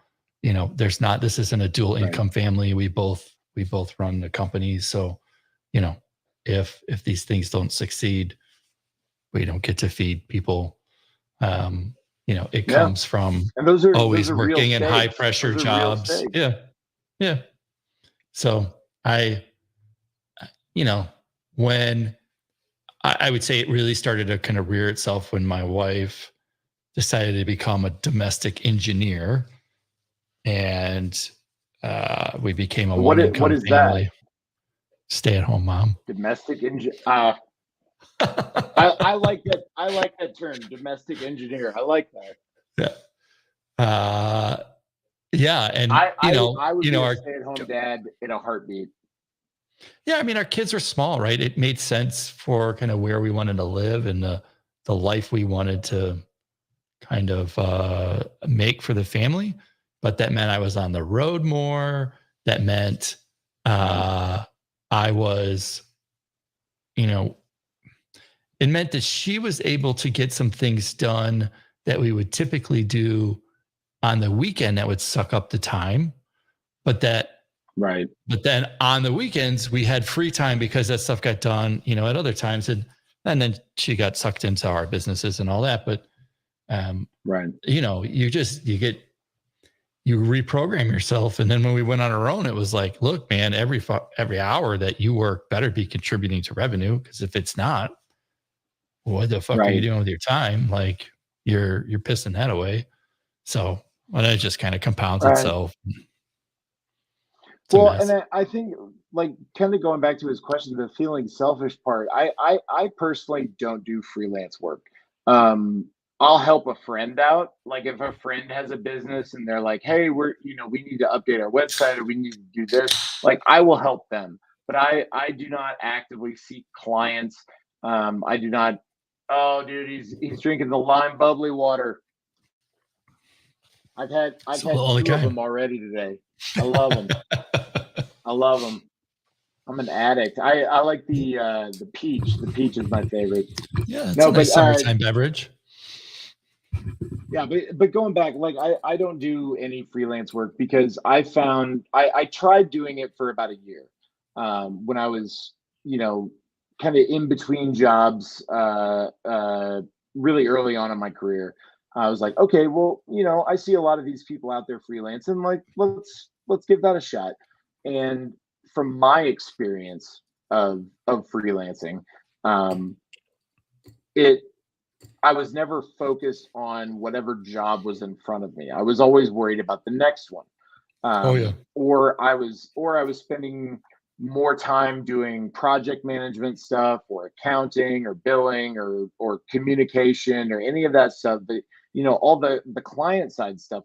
this isn't a dual income family. We both run the companies. So, if these things don't succeed, we don't get to feed people. It comes from and those are always real working in high stakes. pressure Those are real jobs. stakes. Yeah. Yeah. So when I would say it really started to kind of rear itself when my wife decided to become a domestic engineer, and we became a What one-income is family. that? Stay-at-home mom. Domestic engineer. I like that. I like that term, domestic engineer. I like that. Yeah. Yeah, and I would be a our stay-at-home dad in a heartbeat. Yeah, I mean, our kids are small, right? It made sense for kind of where we wanted to live and the life we wanted to kind of make for the family. But that meant I was on the road more. That meant I was, it meant that she was able to get some things done that we would typically do on the weekend that would suck up the time. But then on the weekends we had free time because that stuff got done, at other times, and then she got sucked into our businesses and all that. But you reprogram yourself. And then when we went on our own, it was like, look, man, every hour that you work better be contributing to revenue, because if it's not, what the fuck are you doing with your time? Like you're pissing that away. So it just kind of compounds itself. Well, and I think, like, kind of going back to his question, the feeling selfish part. I personally don't do freelance work. I'll help a friend out. Like if a friend has a business and they're like, "Hey, we need to update our website or we need to do this." Like I will help them, but I do not actively seek clients. I do not. Oh, dude, he's drinking the lime bubbly water. I've had two of them already today. I love them. I love them. I'm an addict. I like the peach. The peach is my favorite. Yeah, it's No, a but nice summertime beverage. yeah, but going back, like I don't do any freelance work because I found I tried doing it for about a year, when I was, you know, kind of in between jobs, really early on in my career. I was like, okay, well, you know, I see a lot of these people out there freelancing, like let's give that a shot. And from my experience of freelancing, um, it I was never focused on whatever job was in front of me. I was always worried about the next one. Oh yeah. Or I was spending more time doing project management stuff or accounting or billing or communication or any of that stuff. But all the client side stuff,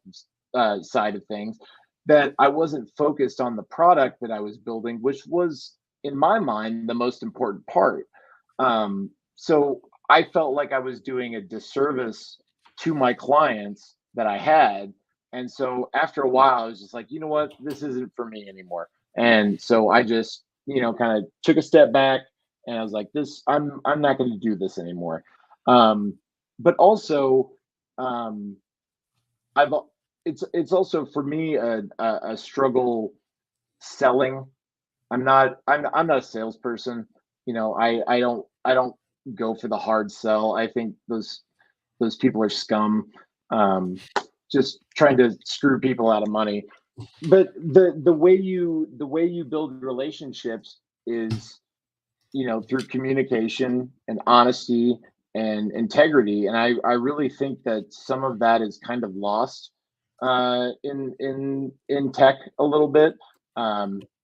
side of things, that I wasn't focused on the product that I was building, which was in my mind the most important part. So I felt like I was doing a disservice to my clients that I had. And so after a while, I was just like, you know what, this isn't for me anymore. And so I just, kind of took a step back, and I was like, I'm not going to do this anymore. But also, um, I've, it's also for me a struggle selling. I'm not a salesperson. I don't go for the hard sell. I think those people are scum, just trying to screw people out of money. But the way you build relationships is, through communication and honesty and integrity. And I really think that some of that is kind of lost, in tech a little bit.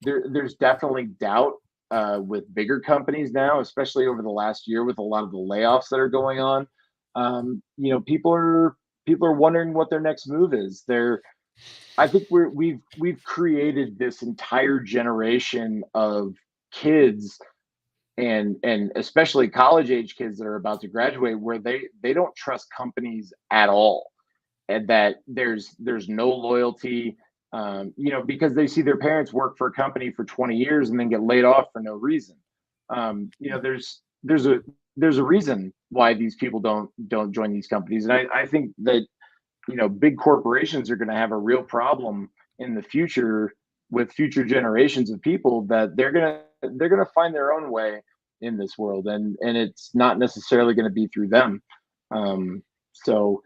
There's definitely doubt, with bigger companies now, especially over the last year with a lot of the layoffs that are going on. People are wondering what their next move is. I think we've created this entire generation of kids, and especially college age kids that are about to graduate, where they don't trust companies at all, and that there's no loyalty, because they see their parents work for a company for 20 years and then get laid off for no reason. There's a reason why these people don't join these companies. And I think that, big corporations are going to have a real problem in the future with future generations of people, that they're going to find their own way in this world, and it's not necessarily going to be through them. So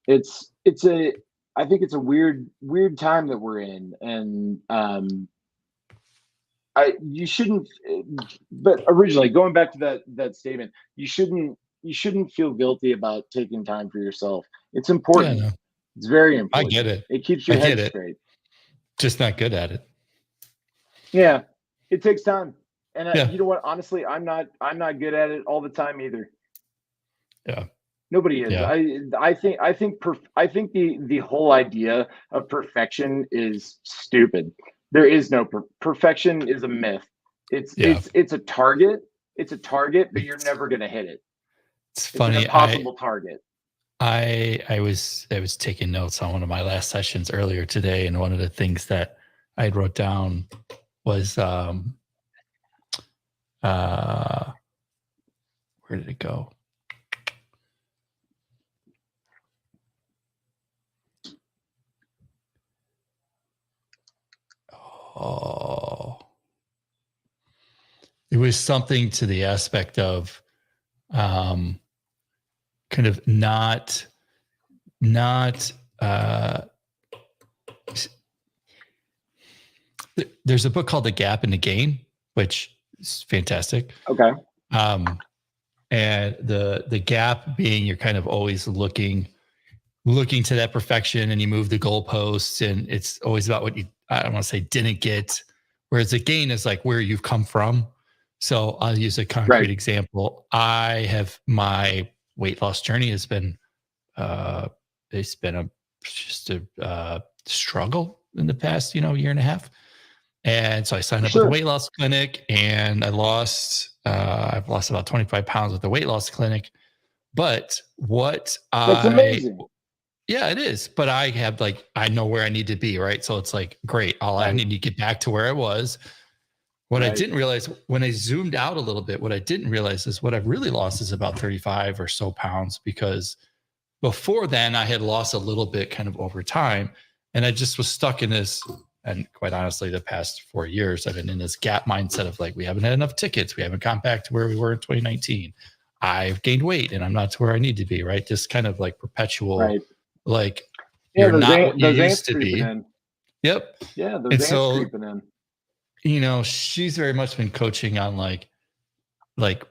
it's a I think it's a weird time that we're in. And I you shouldn't but originally, going back to that statement, you shouldn't feel guilty about taking time for yourself. It's Yeah, important. no, It's very I get important. it. It keeps I your get head it. straight. Just not good at it. Yeah, it takes time. And Yeah. you know what? Honestly, I'm not good at it all the time either. Yeah. Nobody is. Yeah. I think the whole idea of perfection is stupid. There is no perfection is a myth. It's Yeah. it's it's a target. It's a target, but you're never going to hit it. It's It's an funny. impossible target. I was taking notes on one of my last sessions earlier today, and one of the things that I wrote down was uh where did it go? Oh, it was something to the aspect of kind of not there's a book called The Gap and the Gain, which is fantastic. Okay. And the gap being you're kind of always looking to that perfection, and you move the goalposts, and it's always about what you, I don't want to say didn't get, whereas the gain is like where you've come from. So I'll use a concrete Right. example. My weight loss journey has been it's been just a struggle in the past, year and a half. And so I signed up with a Sure. weight loss clinic, and I've lost about 25 pounds with the weight loss clinic. But That's amazing. yeah, it is. But I know where I need to be, right? So it's like, great. All I Right. need to get back to where I was. What I didn't realize when I zoomed out a little bit, what I didn't realize is what I've really lost is about 35 or so pounds, because before then I had lost a little bit kind of over time. And I just was stuck in this. And quite honestly, the past 4 years, I've been in this gap mindset of like, we haven't had enough tickets. We haven't gone back to where we were in 2019. I've gained weight and I'm not to where I need to be, right? Just kind of like perpetual, like, you're not what you used to be. Yep. Yeah, those ants creeping in. You know, she's very much been coaching on like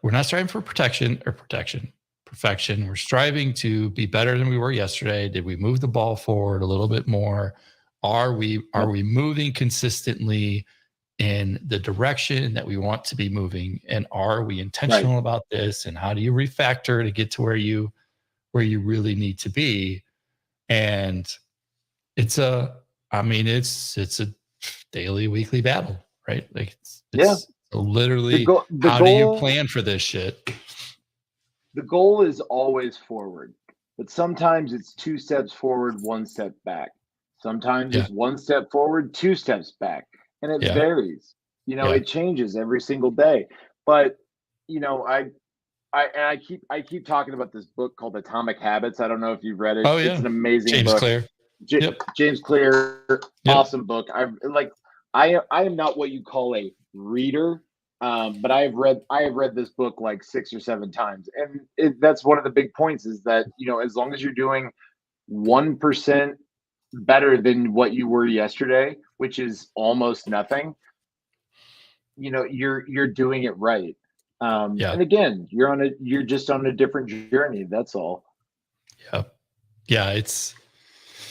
we're not striving for perfection. We're striving to be better than we were yesterday. Did we move the ball forward a little bit more? Are we moving consistently in the direction that we want to be moving? And are we intentional about this? And how do you refactor to get to where you really need to be? And it's a daily, weekly battle, right? Like it's literally how do you plan for this shit? The goal is always forward, but sometimes it's 2 steps forward, 1 step back. Sometimes it's 1 step forward, 2 steps back, and it varies. You know, it changes every single day. But you know, I keep talking about this book called Atomic Habits. I don't know if you've read it. Oh, yeah. It's an amazing James book. Clear. James Clear, awesome book. I am not what you call a reader, but I have read this book like 6 or 7 times, and that's one of the big points is that, you know, as long as you're doing 1% better than what you were yesterday, which is almost nothing, you know, you're doing it right. And again, you're just on a different journey. That's all. Yeah.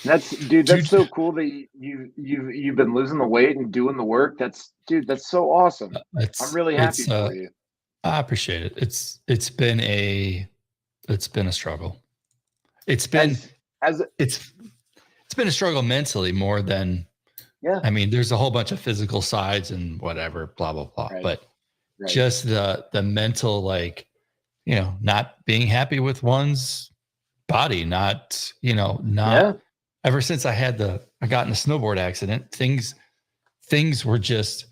That's so cool that you've been losing the weight and doing the work. That's so awesome. I'm really happy for you. I appreciate it. It's been a struggle. It's been a struggle mentally more than I mean, there's a whole bunch of physical sides and whatever, blah blah blah. But just the mental, like, you know, not being happy with one's body, not ever since I got in a snowboard accident, things were just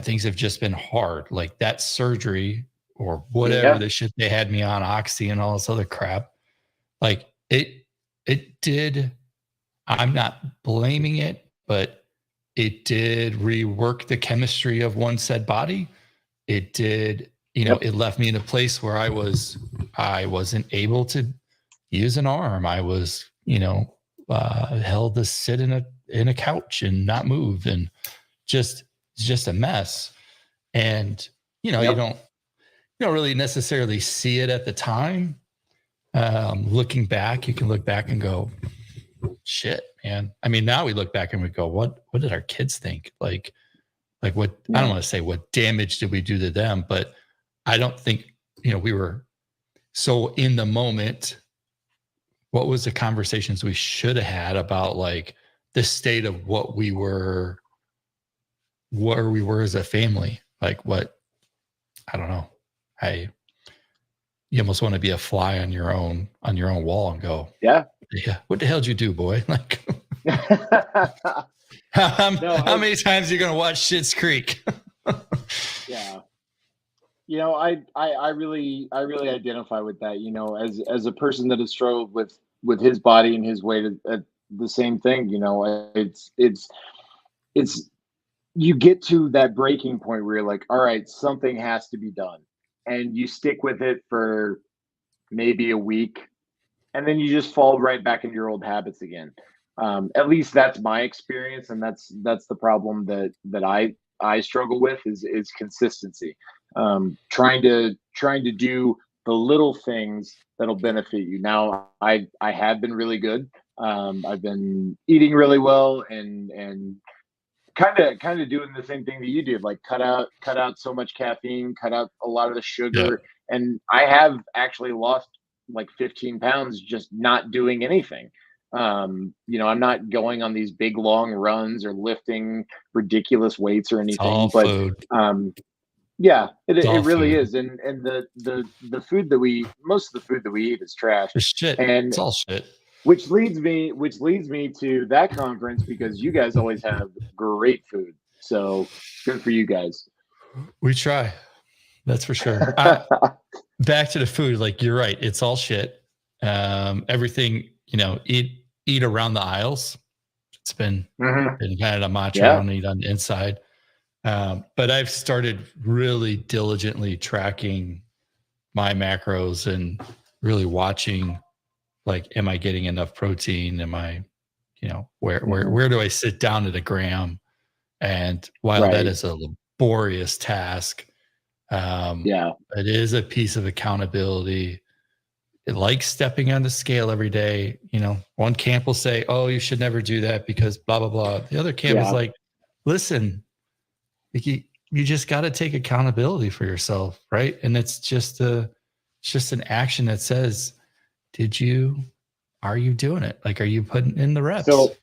things have just been hard. Like that surgery or whatever the shit they had me on, oxy and all this other crap. Like it did. I'm not blaming it, but it did rework the chemistry of one said body. It did, you know, it left me in a place where I wasn't able to use an arm. I was, you know, held to sit in a couch and not move, and just a mess. And you know, you don't really necessarily see it at the time. Looking back, you can look back and go, shit, man. I mean, now we look back and we go, what did our kids think? Like what, I don't want to say what damage did we do to them, but I don't think, you know, we were so in the moment. What was the conversations we should have had about like the state of where we were as a family? Like what, I don't know. You almost want to be a fly on your own wall and go, what the hell did you do, boy? Like, how many times are you going to watch Schitt's Creek? Yeah. You know, I really identify with that, you know, as a person that has struggled with his body and his weight at the same thing, you know, it's you get to that breaking point where you're like, all right, something has to be done. And you stick with it for maybe a week, and then you just fall right back into your old habits again. At least that's my experience, and that's the problem that I struggle with is consistency. Trying to do the little things that'll benefit you. Now, I have been really good. I've been eating really well and kind of doing the same thing that you did, like cut out so much caffeine, cut out a lot of the sugar. And I have actually lost like 15 pounds just not doing anything. You know, I'm not going on these big long runs or lifting ridiculous weights or anything, but food. It really is. And the food that most of the food that we eat is trash. It's shit. And it's all shit. Which leads me to that conference, because you guys always have great food. So good for you guys. We try. That's for sure. Back to the food. Like, you're right. It's all shit. Everything, eat around the aisles. It's been kind of a mantra. Yeah. I don't eat on the inside. But I've started really diligently tracking my macros and really watching, like, am I getting enough protein? Am I, where do I sit down at a gram? And while that is a laborious task, it is a piece of accountability. It likes stepping on the scale every day. One camp will say, oh, you should never do that because blah, blah, blah. The other camp is like, listen, you just got to take accountability for yourself, right? And it's just an action that says, are you doing it? Like, are you putting in the reps? So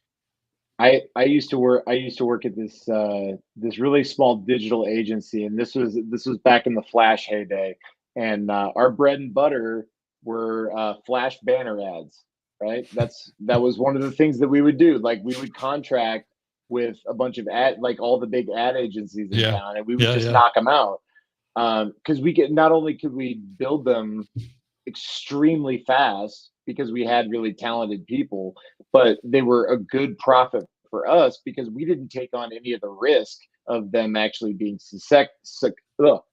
I used to work at this really small digital agency, and this was back in the Flash heyday, and our bread and butter were Flash banner ads, right? That was one of the things that we would do. Like, we would contract with a bunch of like all the big ad agencies in town, and we would just knock them out. Because not only could we build them extremely fast because we had really talented people, but they were a good profit for us because we didn't take on any of the risk of them actually being successful.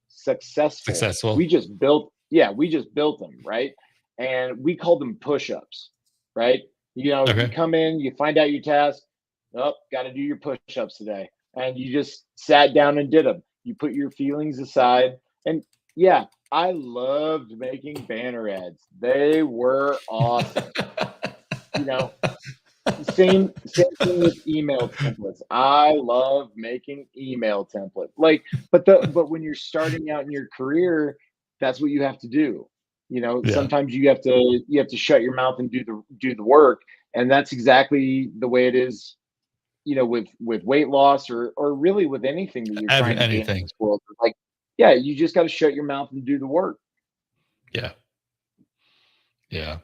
We just built them, right? And we called them push-ups, right? You come in, you find out your task. Oh, got to do your push-ups today. And you just sat down and did them. You put your feelings aside. And yeah, I loved making banner ads. They were awesome. Same thing with email templates. I love making email templates. But when you're starting out in your career, that's what you have to do. Sometimes you have to shut your mouth and do the work, and that's exactly the way it is. With weight loss or really with anything that you're trying to gain in this world. Like, yeah, you just got to shut your mouth and do the work. Yeah. Yeah.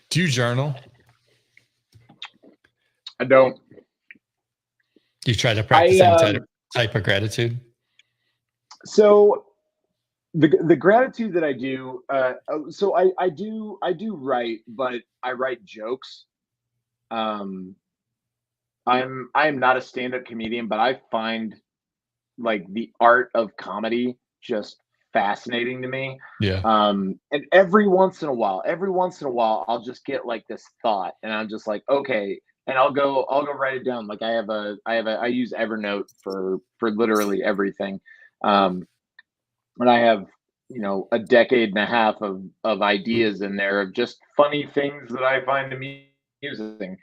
Do you journal? I don't. You try to practice any type of gratitude? So the gratitude that I do, so I do write, but I write jokes. I'm not a stand-up comedian, but I find like the art of comedy just fascinating to me. Yeah. And every once in a while, I'll just get like this thought, and I'm just like, okay, and I'll go write it down. Like, I use Evernote for literally everything. And I have, a decade and a half of ideas in there of just funny things that I find amusing.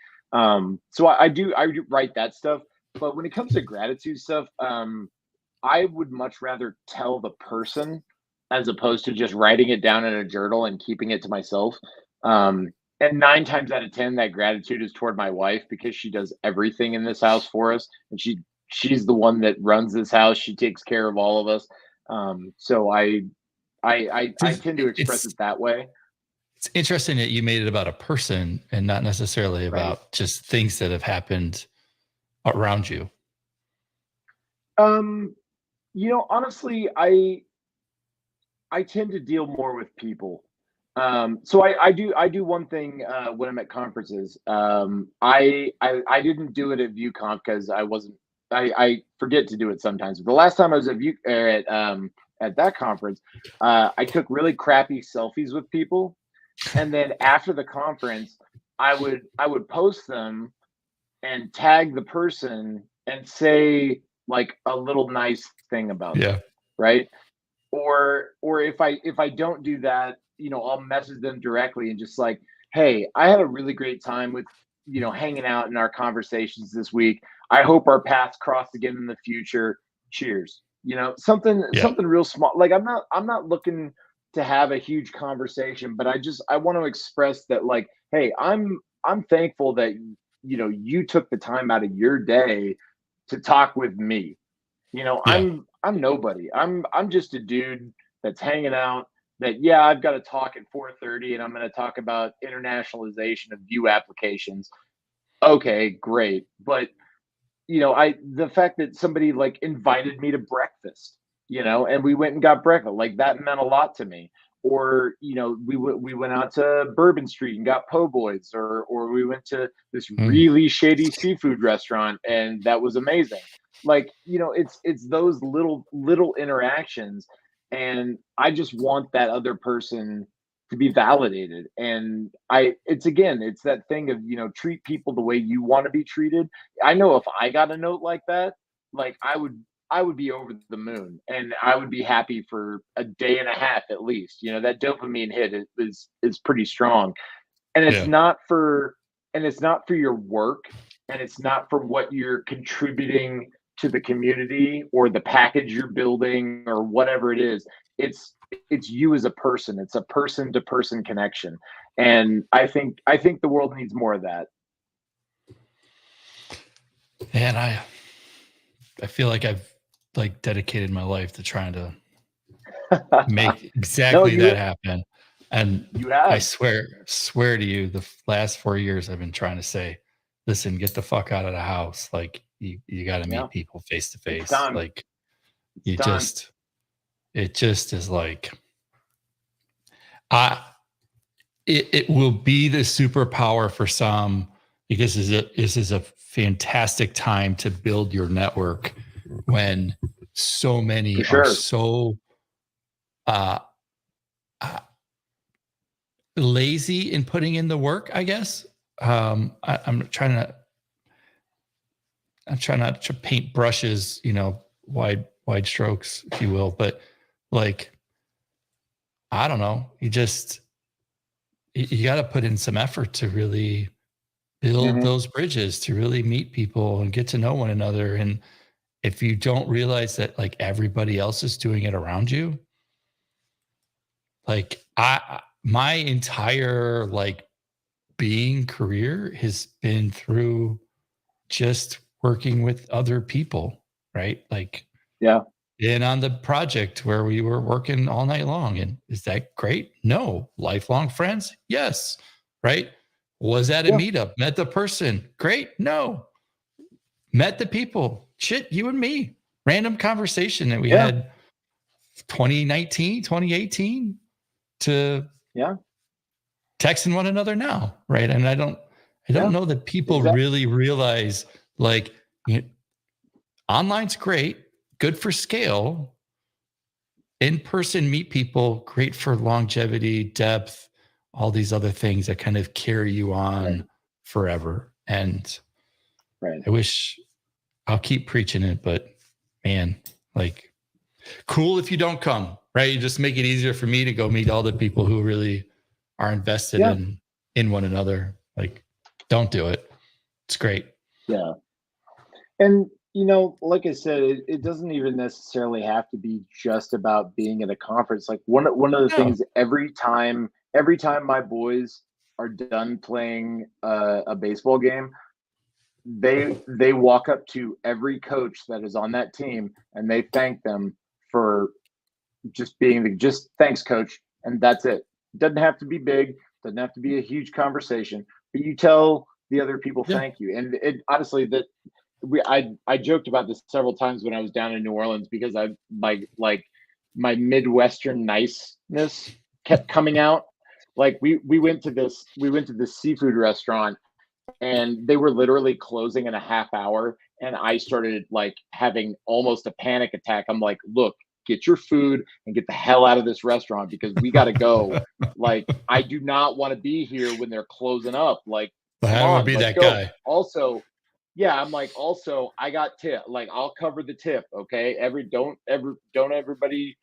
So I do write that stuff. But when it comes to gratitude stuff, I would much rather tell the person as opposed to just writing it down in a journal and keeping it to myself. And 9 times out of 10, that gratitude is toward my wife because she does everything in this house for us, and she's the one that runs this house. She takes care of all of us. So I tend to express it that way. It's interesting that you made it about a person and not necessarily about just things that have happened around you. Honestly, I tend to deal more with people. So I do one thing when I'm at conferences. I didn't do it at ViewConf because I forget to do it sometimes. But the last time I was at that conference, I took really crappy selfies with people, and then after the conference, I would post them and tag the person and say like a little nice thing about them, right? Or if I don't do that, I'll message them directly and just like, hey, I had a really great time with hanging out in our conversations this week. I hope our paths cross again in the future. Cheers. Something real small. Like, I'm not looking to have a huge conversation, but I want to express that, like, hey, I'm thankful that you took the time out of your day to talk with me. I'm nobody. I'm just a dude that's hanging out. That, I've got to talk at 4:30, and I'm going to talk about internationalization of Vue applications. Okay, great, but the fact that somebody like invited me to breakfast, and we went and got breakfast, like that meant a lot to me. Or, we went out to Bourbon Street and got po' boys, or we went to this Mm. really shady seafood restaurant and that was amazing. Like, it's those little interactions, and I just want that other person to be validated. And it's that thing of, treat people the way you want to be treated. I know if I got a note like that, like I would be over the moon, and I would be happy for a day and a half at least. That dopamine hit is pretty strong. And it's Yeah. not for your work, and it's not for what you're contributing to the community or the package you're building or whatever it is. It's you as a person. It's a person to person connection. And I think the world needs more of that. And I feel like I've like dedicated my life to trying to make exactly that happen. And you have. I swear to you, the last 4 years I've been trying to say, listen, get the fuck out of the house. Like you got to meet people face to face. Like it just is like, it will be the superpower for some, because this is a fantastic time to build your network when so many are so lazy in putting in the work, I guess. I'm trying not to paint brushes, wide strokes, if you will, but like, I don't know, you got to put in some effort to really build those bridges, to really meet people and get to know one another. And if you don't realize that like everybody else is doing it around you, like my entire like being career has been through just working with other people, right? Like, in on the project where we were working all night long. And is that great? No. Lifelong friends? Yes. Right? Was that a meetup? Met the person? Great. No. Met the people. Shit, you and me. Random conversation that we had 2019, 2018 to texting one another now. Right. And I don't know that people really realize like, online's great, good for scale. In-person meet people, great for longevity, depth, all these other things that kind of carry you on forever. And I wish, I'll keep preaching it, but man, like, cool if you don't come, right? You just make it easier for me to go meet all the people who really are invested in one another. Like, don't do it. It's great. Yeah. And like I said, it doesn't even necessarily have to be just about being at a conference. Like one of the things, every time my boys are done playing a baseball game, they walk up to every coach that is on that team and they thank them for just being just thanks, coach. And that's it. Doesn't have to be big, doesn't have to be a huge conversation, but you tell the other people thank you. And it honestly, that I joked about this several times when I was down in New Orleans, because I like my Midwestern niceness kept coming out. Like we went to this seafood restaurant, and they were literally closing in a half hour, and I started like having almost a panic attack. I'm like, look, get your food and get the hell out of this restaurant, because we got to go. Like, I do not want to be here when they're closing up. Like, I would be that guy. Also, I'm like, also, I got tip. Like, I'll cover the tip. Okay. Don't everybody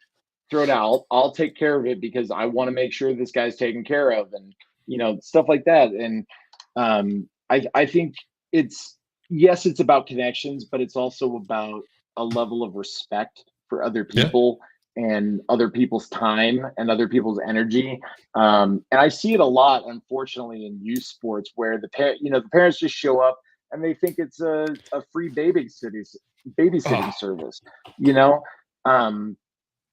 throw it out. I'll take care of it, because I want to make sure this guy's taken care of, and stuff like that. And I think it's about connections, but it's also about a level of respect for other people and other people's time and other people's energy. And I see it a lot, unfortunately, in youth sports, where the parents just show up and they think it's a free babysitting service,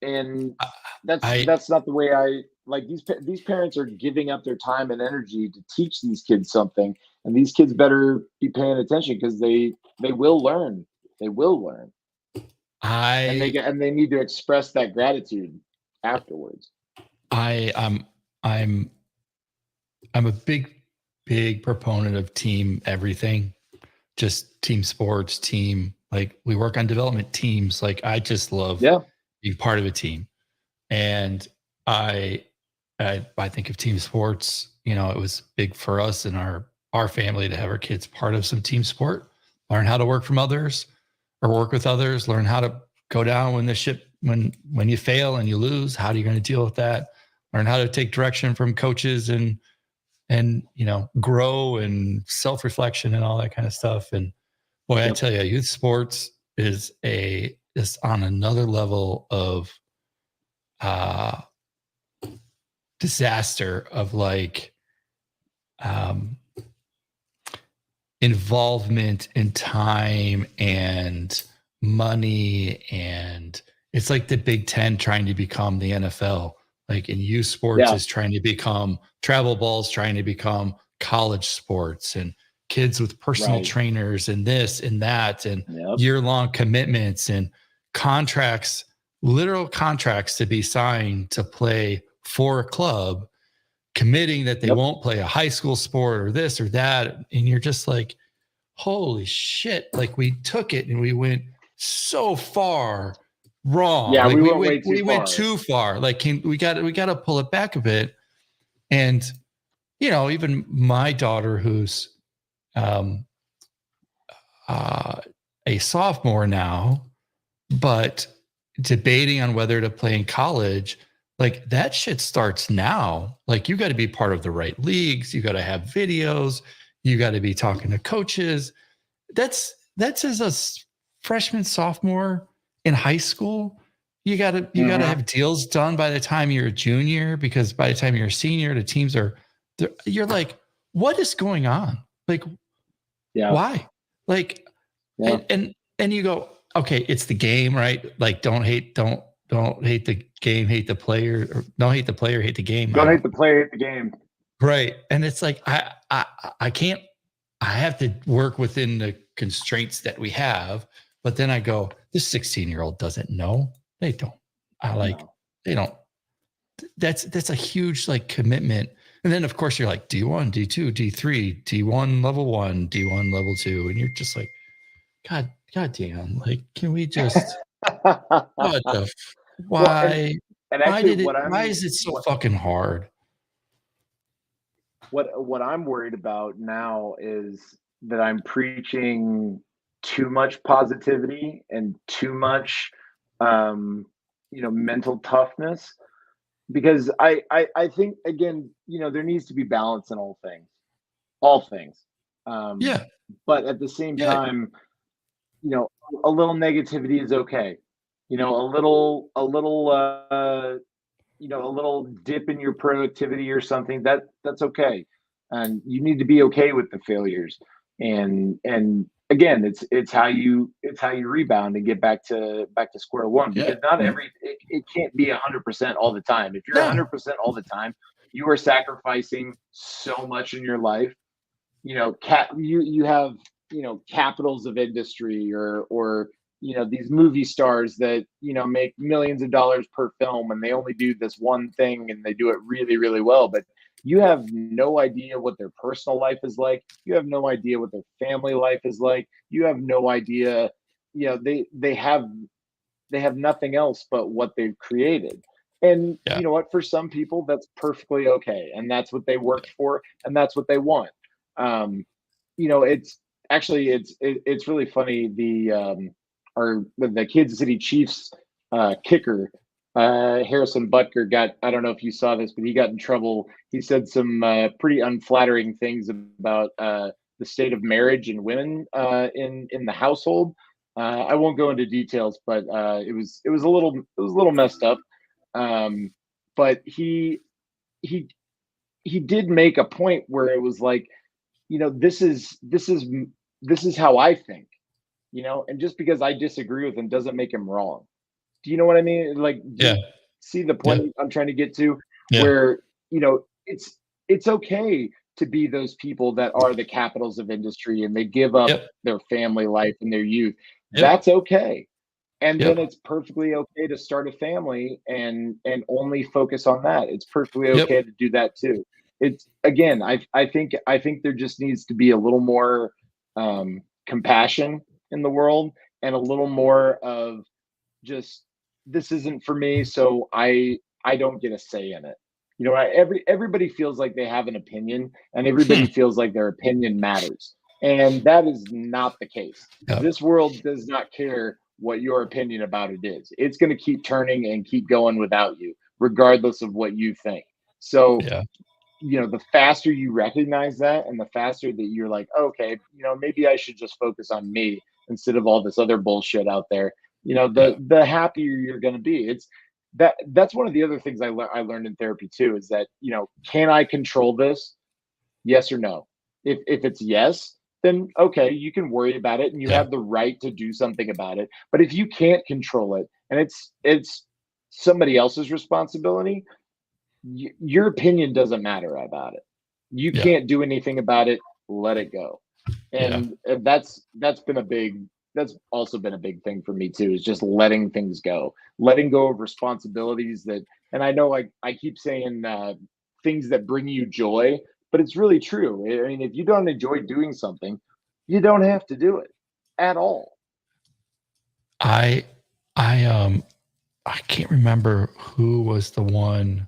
and that's not the way I like. These parents are giving up their time and energy to teach these kids something, and these kids better be paying attention, because they They will learn. They will learn. And I they need to express that gratitude afterwards. I'm I'm a big proponent of team everything, just team sports, team, like we work on development teams. Like I just love being part of a team. And I I think of team sports, you know, it was big for us in our family to have our kids part of some team sport, learn how to work from others or work with others, learn how to go down when the ship when you fail and you lose, how are you going to deal with that? Learn how to take direction from coaches and you know, grow and self-reflection and all that kind of stuff. And boy, I tell you, youth sports is on another level of uh disaster of like um involvement in time and money, and it's like the Big Ten trying to become the NFL, like in youth sports is trying to become travel balls, trying to become college sports, and kids with personal trainers and this and that and year-long commitments and contracts, literal contracts to be signed to play for a club, committing that they won't play a high school sport or this or that. And you're just like, holy shit. Like we took it and we went so far wrong. Yeah, like we went too far. Like we got to pull it back a bit. And, you know, even my daughter who's a sophomore now, but debating on whether to play in college, like that shit starts now. Like you got to be part of the right leagues. You got to have videos. You got to be talking to coaches. That's as a freshman, sophomore in high school. You got to have deals done by the time you're a junior, because by the time you're a senior, the teams are. You're like, what is going on? Like, why? Like, and you go, okay, it's the game, right? Like, don't hate the game, hate the player, or don't hate the player, hate the game. Don't hate the player, hate the game. Right. And it's like, I can't, I have to work within the constraints that we have. But then I go, this 16-year-old doesn't know. They don't. They don't. That's a huge like commitment. And then of course you're like D1, D2, D3, D1 level 1, D1 level 2. And you're just like, God damn, like, can we just what the why? And actually, why is it so fucking hard? What I'm worried about now is that I'm preaching too much positivity and too much mental toughness, because I think, again, there needs to be balance in all things. But at the same time, a little negativity is okay. A little dip in your productivity or something, that's okay. And you need to be okay with the failures. And again, it's how you rebound and get back to square one, because not it can't be 100% all the time. If you're 100% all the time, you are sacrificing so much in your life. You have capitals of industry, or these movie stars that make millions of dollars per film, and they only do this one thing and they do it really, really well, but you have no idea what their personal life is like. You have no idea what their family life is like. You have no idea. They have nothing else but what they've created. And you know what, for some people that's perfectly okay, and that's what they worked for, and that's what they want. It's actually it's really funny. The Kansas City Chiefs kicker, Harrison Butker, I don't know if you saw this, but he got in trouble. He said some pretty unflattering things about the state of marriage and women in the household. I won't go into details, but it was a little messed up. But he did make a point where it was like, this is how I think, and just because I disagree with him doesn't make him wrong. Do you know what I mean? Like, see the point I'm trying to get to, where, it's okay to be those people that are the capitals of industry and they give up their family life and their youth. That's okay. And then it's perfectly okay to start a family and only focus on that. It's perfectly okay to do that too. It's, again, I think there just needs to be a little more compassion in the world, and a little more of just, this isn't for me, so I don't get a say in it. You know, everybody feels like they have an opinion, and everybody feels like their opinion matters. And that is not the case. This world does not care what your opinion about it is. It's going to keep turning and keep going without you, regardless of what you think. So, you know, the faster you recognize that, and the faster that you're like, okay, you know, maybe I should just focus on me instead of all this other bullshit out there, you know, the happier you're going to be. It's that's one of the other things I learned in therapy too, is that, you know, can I control this? Yes or no? If it's yes, then okay, you can worry about it and you have the right to do something about it. But if you can't control it, and it's somebody else's responsibility, your opinion doesn't matter about it. You can't do anything about it. Let it go. And that's also been a big thing for me too, is just letting things go, letting go of responsibilities that, and I know I keep saying things that bring you joy, but it's really true. I mean, if you don't enjoy doing something, you don't have to do it at all. I can't remember who was the one.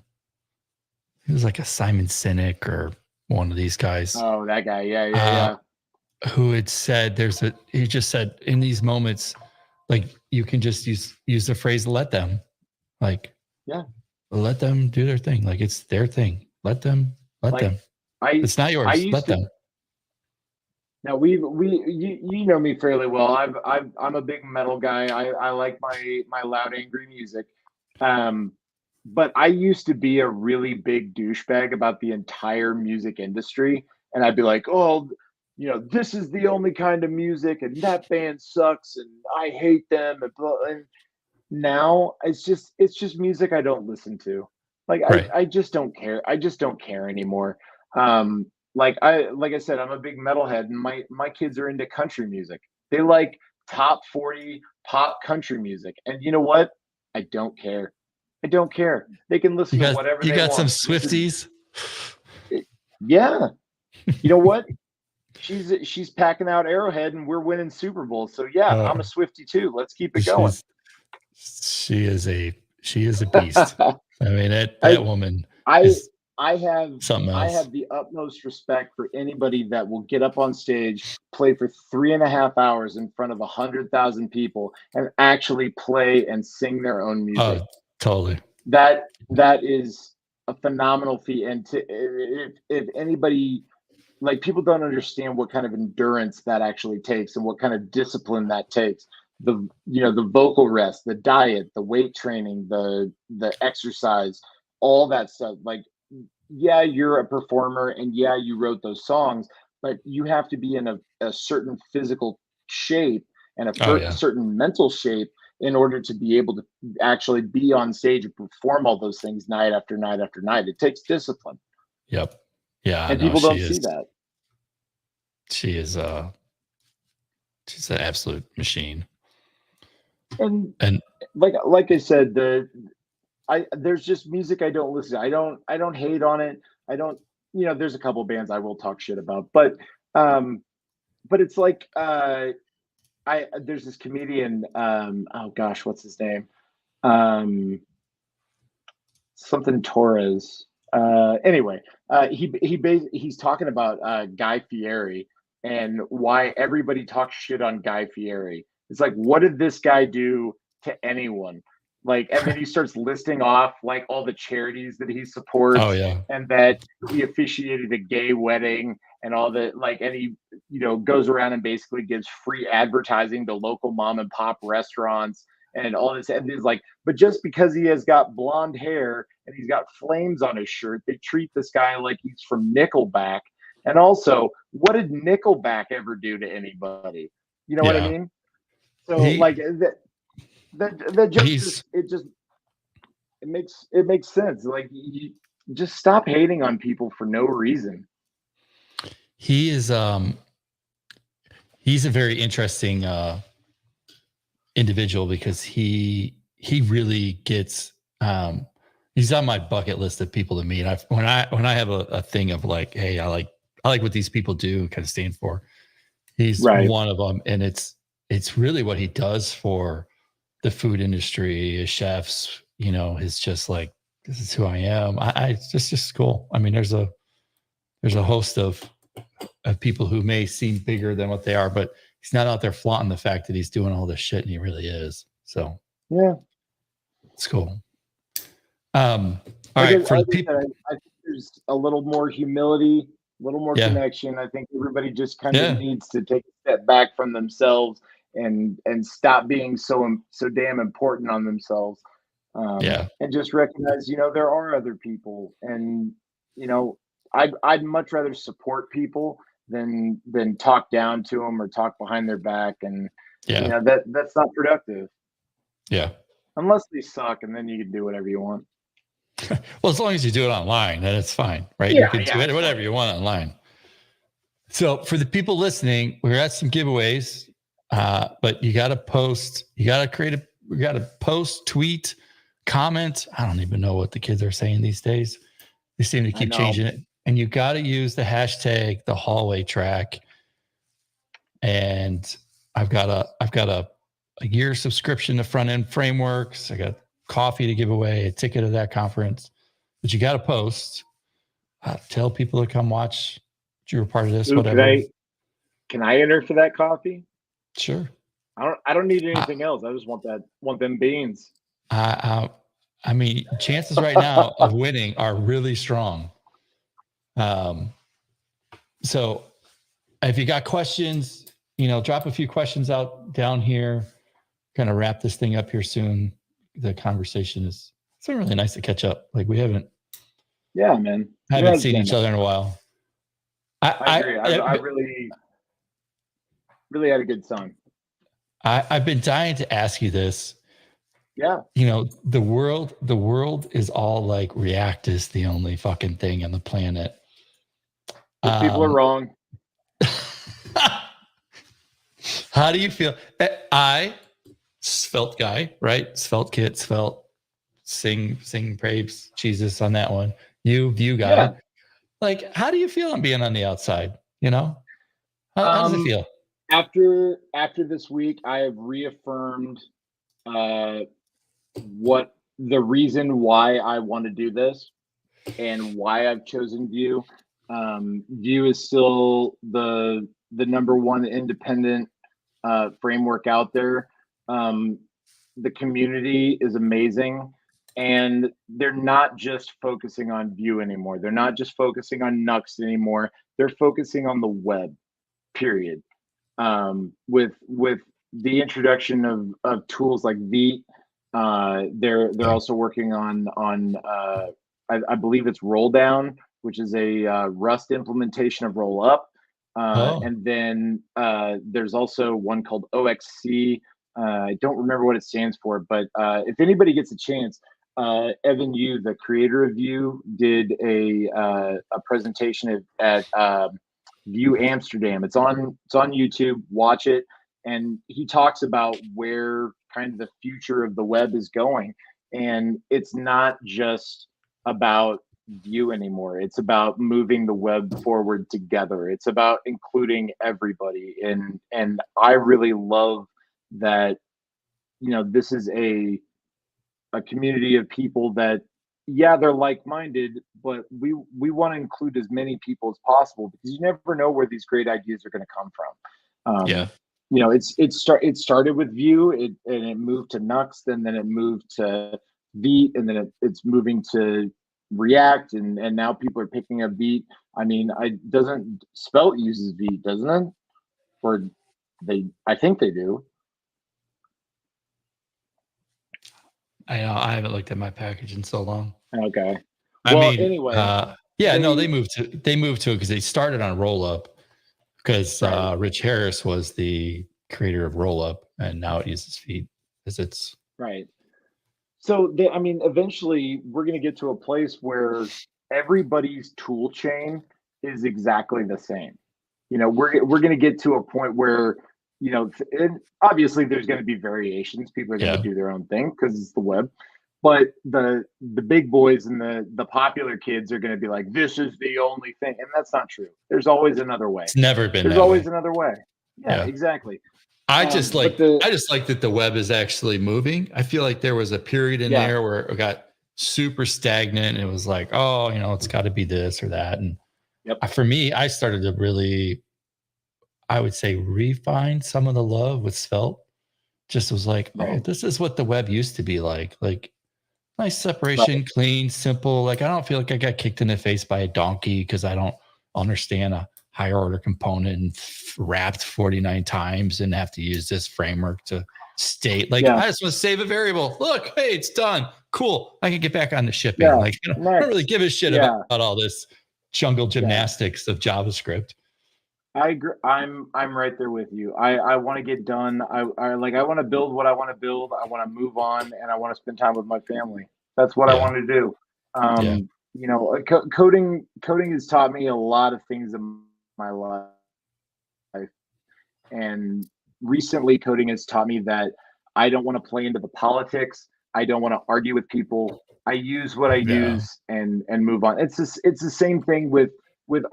It was like a Simon Sinek or one of these guys. Oh, that guy. Yeah. Who had said he just said, in these moments, like, you can just use the phrase, let them, like, let them do their thing. Like, it's their thing. Let them. It's not yours. Let them. Now you know me fairly well. I'm a big metal guy. I like my loud, angry music. But I used to be a really big douchebag about the entire music industry. And I'd be like, oh, you know, this is the only kind of music, and that band sucks, and I hate them. And now it's just music I don't listen to. Like, I just don't care. I just don't care anymore. Like I said, I'm a big metalhead, and my kids are into country music. They like top 40 pop country music. And you know what? I don't care. I don't care. They can listen to whatever they want. You got some Swifties? Yeah. You know what? She's packing out Arrowhead, and we're winning Super Bowl. So yeah, I'm a Swiftie too. Let's keep it going. She is a beast. I mean, that woman. I have the utmost respect for anybody that will get up on stage, play for 3.5 hours in front of 100,000 people, and actually play and sing their own music. Oh, totally. That is a phenomenal feat. And if anybody, like, people don't understand what kind of endurance that actually takes, and what kind of discipline that takes. The vocal rest, the diet, the weight training, the exercise, all that stuff. Like, yeah, you're a performer, and yeah, you wrote those songs, but you have to be in a certain physical shape and a certain mental shape in order to be able to actually be on stage and perform all those things night after night after night. It takes discipline. Yep. Yeah. And people don't see that. She is she's an absolute machine. And like I said, there's just music I don't listen to. I don't hate on it. I don't, you know, there's a couple bands I will talk shit about, but it's like there's this comedian, oh gosh, what's his name? Something Torres. Anyway, he's talking about Guy Fieri and why everybody talks shit on Guy Fieri. It's like, what did this guy do to anyone? Like, and then he starts listing off like all the charities that he supports. Oh, yeah. And that he officiated a gay wedding and all that, like, and he, you know, goes around and basically gives free advertising to local mom and pop restaurants and all this. And he's like, but just because he has got blonde hair and he's got flames on his shirt, they treat this guy like he's from Nickelback. And also, what did Nickelback ever do to anybody? You know what I mean? So that just it makes sense. Like, you just stop hating on people for no reason. he is he's a very interesting individual because he really gets he's on my bucket list of people to meet. When I have a thing of like, hey, I like what these people do, kind of stand for. He's one of them, and it's really what he does for the food industry, his chefs. You know, it's just like, this is who I am. It's just cool. I mean, there's a host of people who may seem bigger than what they are, but he's not out there flaunting the fact that he's doing all this shit, and he really is. So yeah, it's cool. All right, for the people, I think there's a little more humility, a little more connection. I think everybody just kind of needs to take a step back from themselves and stop being so damn important on themselves. And just recognize, you know, there are other people, and you know, I'd much rather support people than talk down to them or talk behind their back, and you know, that's not productive. Yeah, unless they suck, and then you can do whatever you want. Well, as long as you do it online, then it's fine, right? You can do it whatever you want online. So for the people listening, we're at some giveaways, but you got to post. You got to we got to post, tweet, comment. I don't even know what the kids are saying these days. They seem to keep changing it. And you got to use the hashtag the hallway track. And I've got a year subscription to Front End Frameworks. I got coffee to give away, a ticket to that conference. But you got to post. Tell people to come watch. You were part of this. Whatever. Can I enter for that coffee? Sure. I don't need anything else. I just want them beans. I mean, chances right now of winning are really strong. So if you got questions, you know, drop a few questions out down here. Kind of wrap this thing up here soon. The conversation it's been really nice to catch up. Like we haven't. Yeah, man. Haven't seen each other in a while. I agree. I really had a good time. I've been dying to ask you this. Yeah. You know, the world is all like React is the only fucking thing on the planet. People are wrong. How do you feel? Svelte guy, right? Svelte kit, Svelte, sing praise Jesus on that one. You Vue guy. Yeah. Like, how do you feel on being on the outside? You know, how does it feel? After this week, I have reaffirmed what the reason why I want to do this and why I've chosen Vue. Vue is still the number one independent framework out there. The community is amazing, and they're not just focusing on Vue anymore. They're not just focusing on Nuxt anymore. They're focusing on the web, period. With the introduction of tools like Vite, they're also working on I believe it's Roll Down, which is a Rust implementation of Roll Up. And then there's also one called OXC. I don't remember what it stands for, but if anybody gets a chance, Evan Yu, the creator of Vue, did a presentation at Vue Amsterdam. It's on YouTube. Watch it, and he talks about where kind of the future of the web is going, and it's not just about Vue anymore. It's about moving the web forward together. It's about including everybody, and I really love that. You know, this is a community of people that, yeah, they're like-minded, but we want to include as many people as possible, because you never know where these great ideas are going to come from. You know, it started with Vue, and it moved to Nuxt, and then it moved to Vite, and then it's moving to React, and now people are picking up Vite. I mean, doesn't Svelte uses Vite, doesn't it? Or I think they do. I haven't looked at my package in so long. Okay. I mean, anyway, they moved to it because they started on Rollup, because Rich Harris was the creator of Rollup, and now it uses Vite because it's right. So I mean, eventually we're going to get to a place where everybody's tool chain is exactly the same. we're going to get to a point where, and obviously there's going to be variations. People are going to do their own thing because it's the web. But the big boys and the popular kids are going to be like, this is the only thing. And that's not true. There's always another way. It's never been There's always another way. Yeah, exactly. I just like that the web is actually moving. I feel like there was a period in there where it got super stagnant. And it was like, oh, it's got to be this or that. And for me, I started to really, I would say, refine some of the love with Svelte. Just was like, oh, this is what the web used to be like. Like, nice separation, clean, simple. Like, I don't feel like I got kicked in the face by a donkey because I don't understand a higher order component and wrapped 49 times and have to use this framework to state. Like, I just want to save a variable. Look, hey, it's done. Cool. I can get back on the shipping. Like, I don't really give a shit about all this jungle gymnastics of JavaScript. I agree. I'm right there with you. I want to get done. I want to build what I want to build. I want to move on, and I want to spend time with my family. That's what I want to do. Coding has taught me a lot of things in my life, and recently coding has taught me that I don't want to play into the politics. I don't want to argue with people. I use what I use and move on. It's the same thing with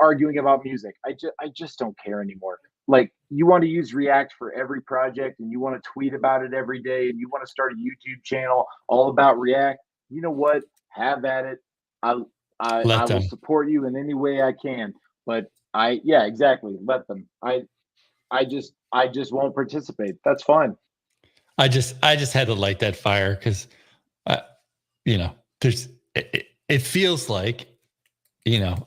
arguing about music. I just don't care anymore. Like, you want to use React for every project and you want to tweet about it every day and you want to start a YouTube channel all about React. You know what? Have at it. I will support you in any way I can. But exactly. Let them. I just won't participate. That's fine. I just had to light that fire because, there's it feels like,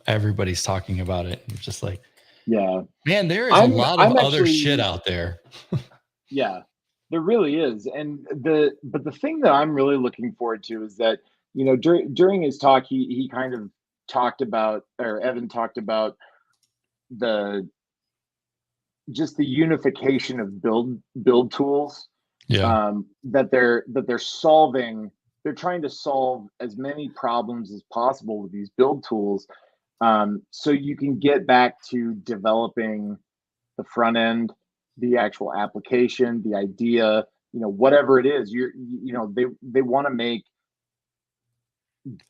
everybody's talking about it. It's just like, man, there is a lot of other shit out there. Yeah, there really is. And but the thing that I'm really looking forward to is that, during his talk, he kind of talked about, or Evan talked about just the unification of build tools. That they're solving. They're trying to solve as many problems as possible with these build tools, so you can get back to developing the front end, the actual application, the idea, whatever it is. They want to make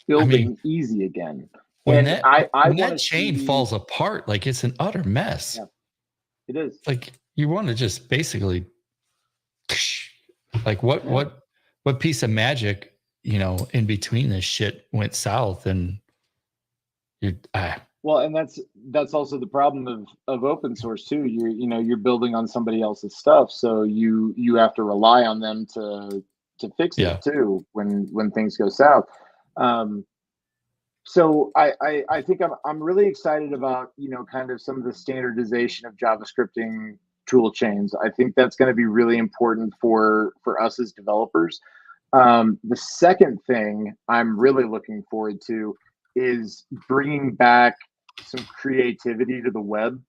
building easy again. When that chain falls apart, like, it's an utter mess. Yeah, it is. Like, you want to just basically, like, what piece of magic, in between this shit went south, and well, and that's also the problem of open source too. You're building on somebody else's stuff, so you have to rely on them to fix it too when things go south. So I think I'm really excited about, kind of some of the standardization of JavaScripting tool chains. I think that's going to be really important for us as developers. The second thing I'm really looking forward to is bringing back some creativity to the web.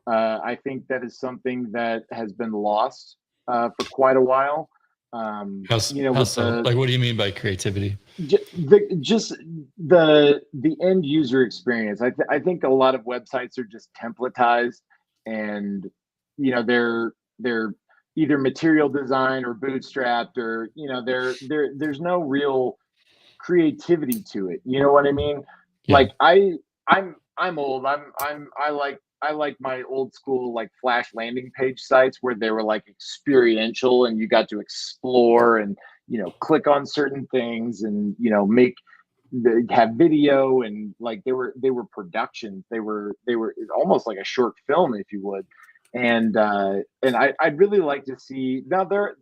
I think that is something that has been lost for quite a while. How so? Like, what do you mean by creativity? Just the end user experience. I think a lot of websites are just templatized, and they're either material design or bootstrapped, or there's no real creativity to it. You know what I mean? Like, I'm old. I like my old school, like, Flash landing page sites where they were like experiential and you got to explore and click on certain things and have video, and like they were productions. They were almost like a short film, if you would. And I'd really like to see, now there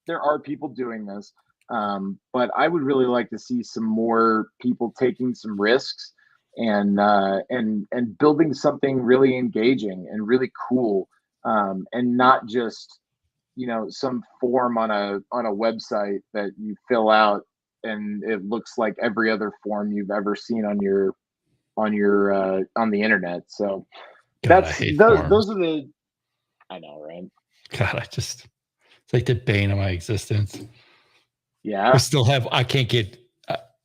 are people doing this, but I would really like to see some more people taking some risks and building something really engaging and really cool, and not just some form on a website that you fill out and it looks like every other form you've ever seen on the internet. So those are the, I know, right? God, it's like the bane of my existence. Yeah. I can't get,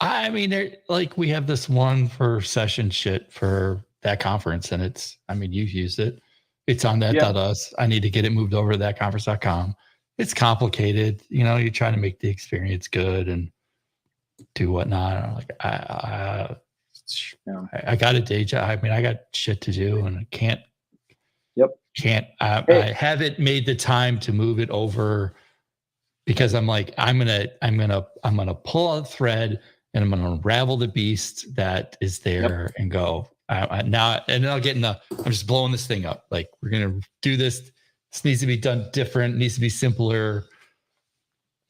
I mean, we have this one for session shit for that conference, and you've used it. It's on that.us. I need to get it moved over to thatconference.com. It's complicated. You're trying to make the experience good and do whatnot. I'm like, I got a day job. I mean, I got shit to do, and I can't. I haven't made the time to move it over because I'm like, I'm gonna pull out the thread and I'm gonna unravel the beast that is there and go. Now, and then I'll get I'm just blowing this thing up. Like, we're gonna do this. This needs to be done different. Needs to be simpler.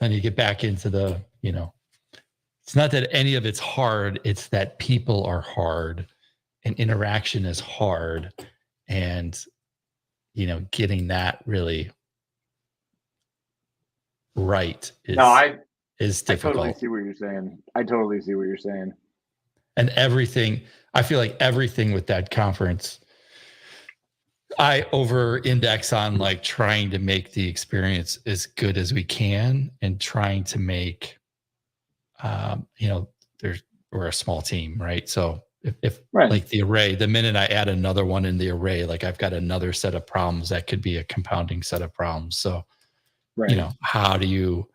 Then you get back into the, it's not that any of it's hard. It's that people are hard, and interaction is hard, and getting that really right is difficult. I totally see what you're saying. And everything, I feel like everything with that conference, I over index on like trying to make the experience as good as we can and trying to make, we're a small team, right? So if like the array, the minute I add another one in the array, like I've got another set of problems that could be a compounding set of problems. So, how do you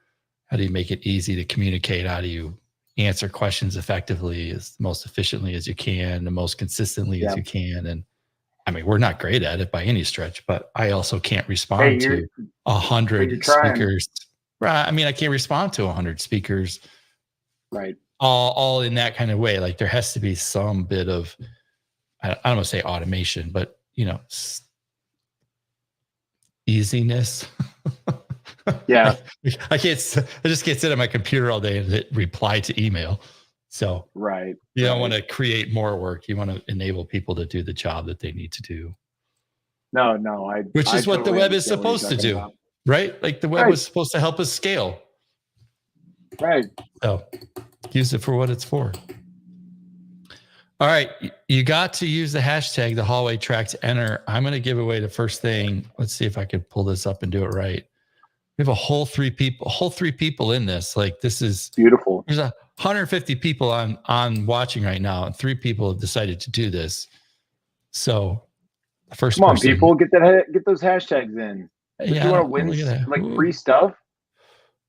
make it easy to communicate? How do you answer questions effectively, as most efficiently as you can, the most consistently as you can? And I mean, we're not great at it by any stretch, but I also can't respond to 100 speakers. I mean, I can't respond to 100 speakers. Right. All in that kind of way. Like, there has to be some bit of, I don't want to say automation, but easiness. Yeah. I just can't sit at my computer all day and hit reply to email. So you don't want to create more work. You want to enable people to do the job that they need to do. No, which is what the web is supposed to do, right? Like, the web was supposed to help us scale. Right. So use it for what it's for. All right. You got to use the hashtag, the hallway track, to enter. I'm going to give away the first thing. Let's see if I can pull this up and do it right. We have a whole three people in this. Like, this is beautiful. There's 150 people on watching right now, and 3 people have decided to do this. So the first Come on, people, get those hashtags in. Would you want to win like free stuff?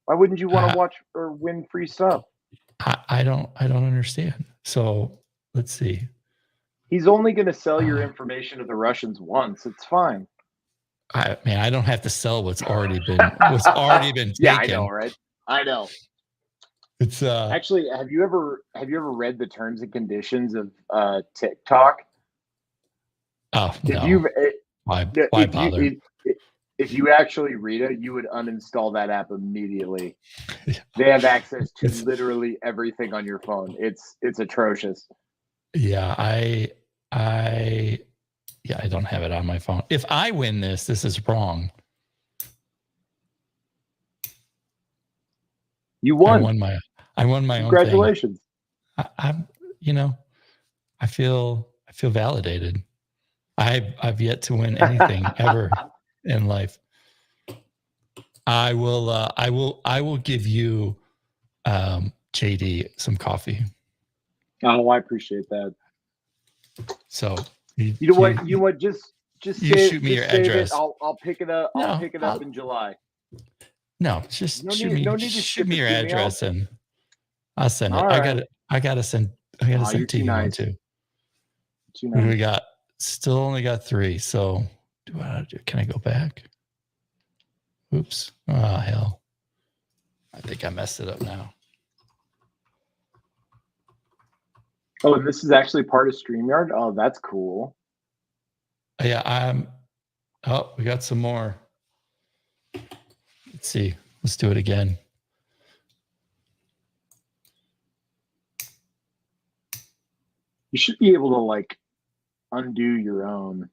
Why wouldn't you want to watch or win free stuff? I don't understand. So let's see. He's only going to sell your information to the Russians once. It's fine. I don't have to sell what's already been taken. Yeah, I know, right? I know. It's actually, have you ever read the terms and conditions of TikTok? Oh, no. Why bother? If you actually read it, you would uninstall that app immediately. They have access to literally everything on your phone. It's atrocious. Yeah, I don't have it on my phone. If I win this is wrong. You won. I won my own. Congratulations. I feel validated. I've yet to win anything ever in life. I will give you JD some coffee. Oh, I appreciate that. So you know what? Just shoot me your address. I'll pick it up. I'll pick it up in July. No, just shoot me your address and I'll send it. Right. I gotta send to you one too. We got still only got 3. So can I go back? Oops. Oh, hell. I think I messed it up now. Oh, this is actually part of StreamYard? Oh, that's cool. Yeah, we got some more. Let's see. Let's do it again. You should be able to like undo your own.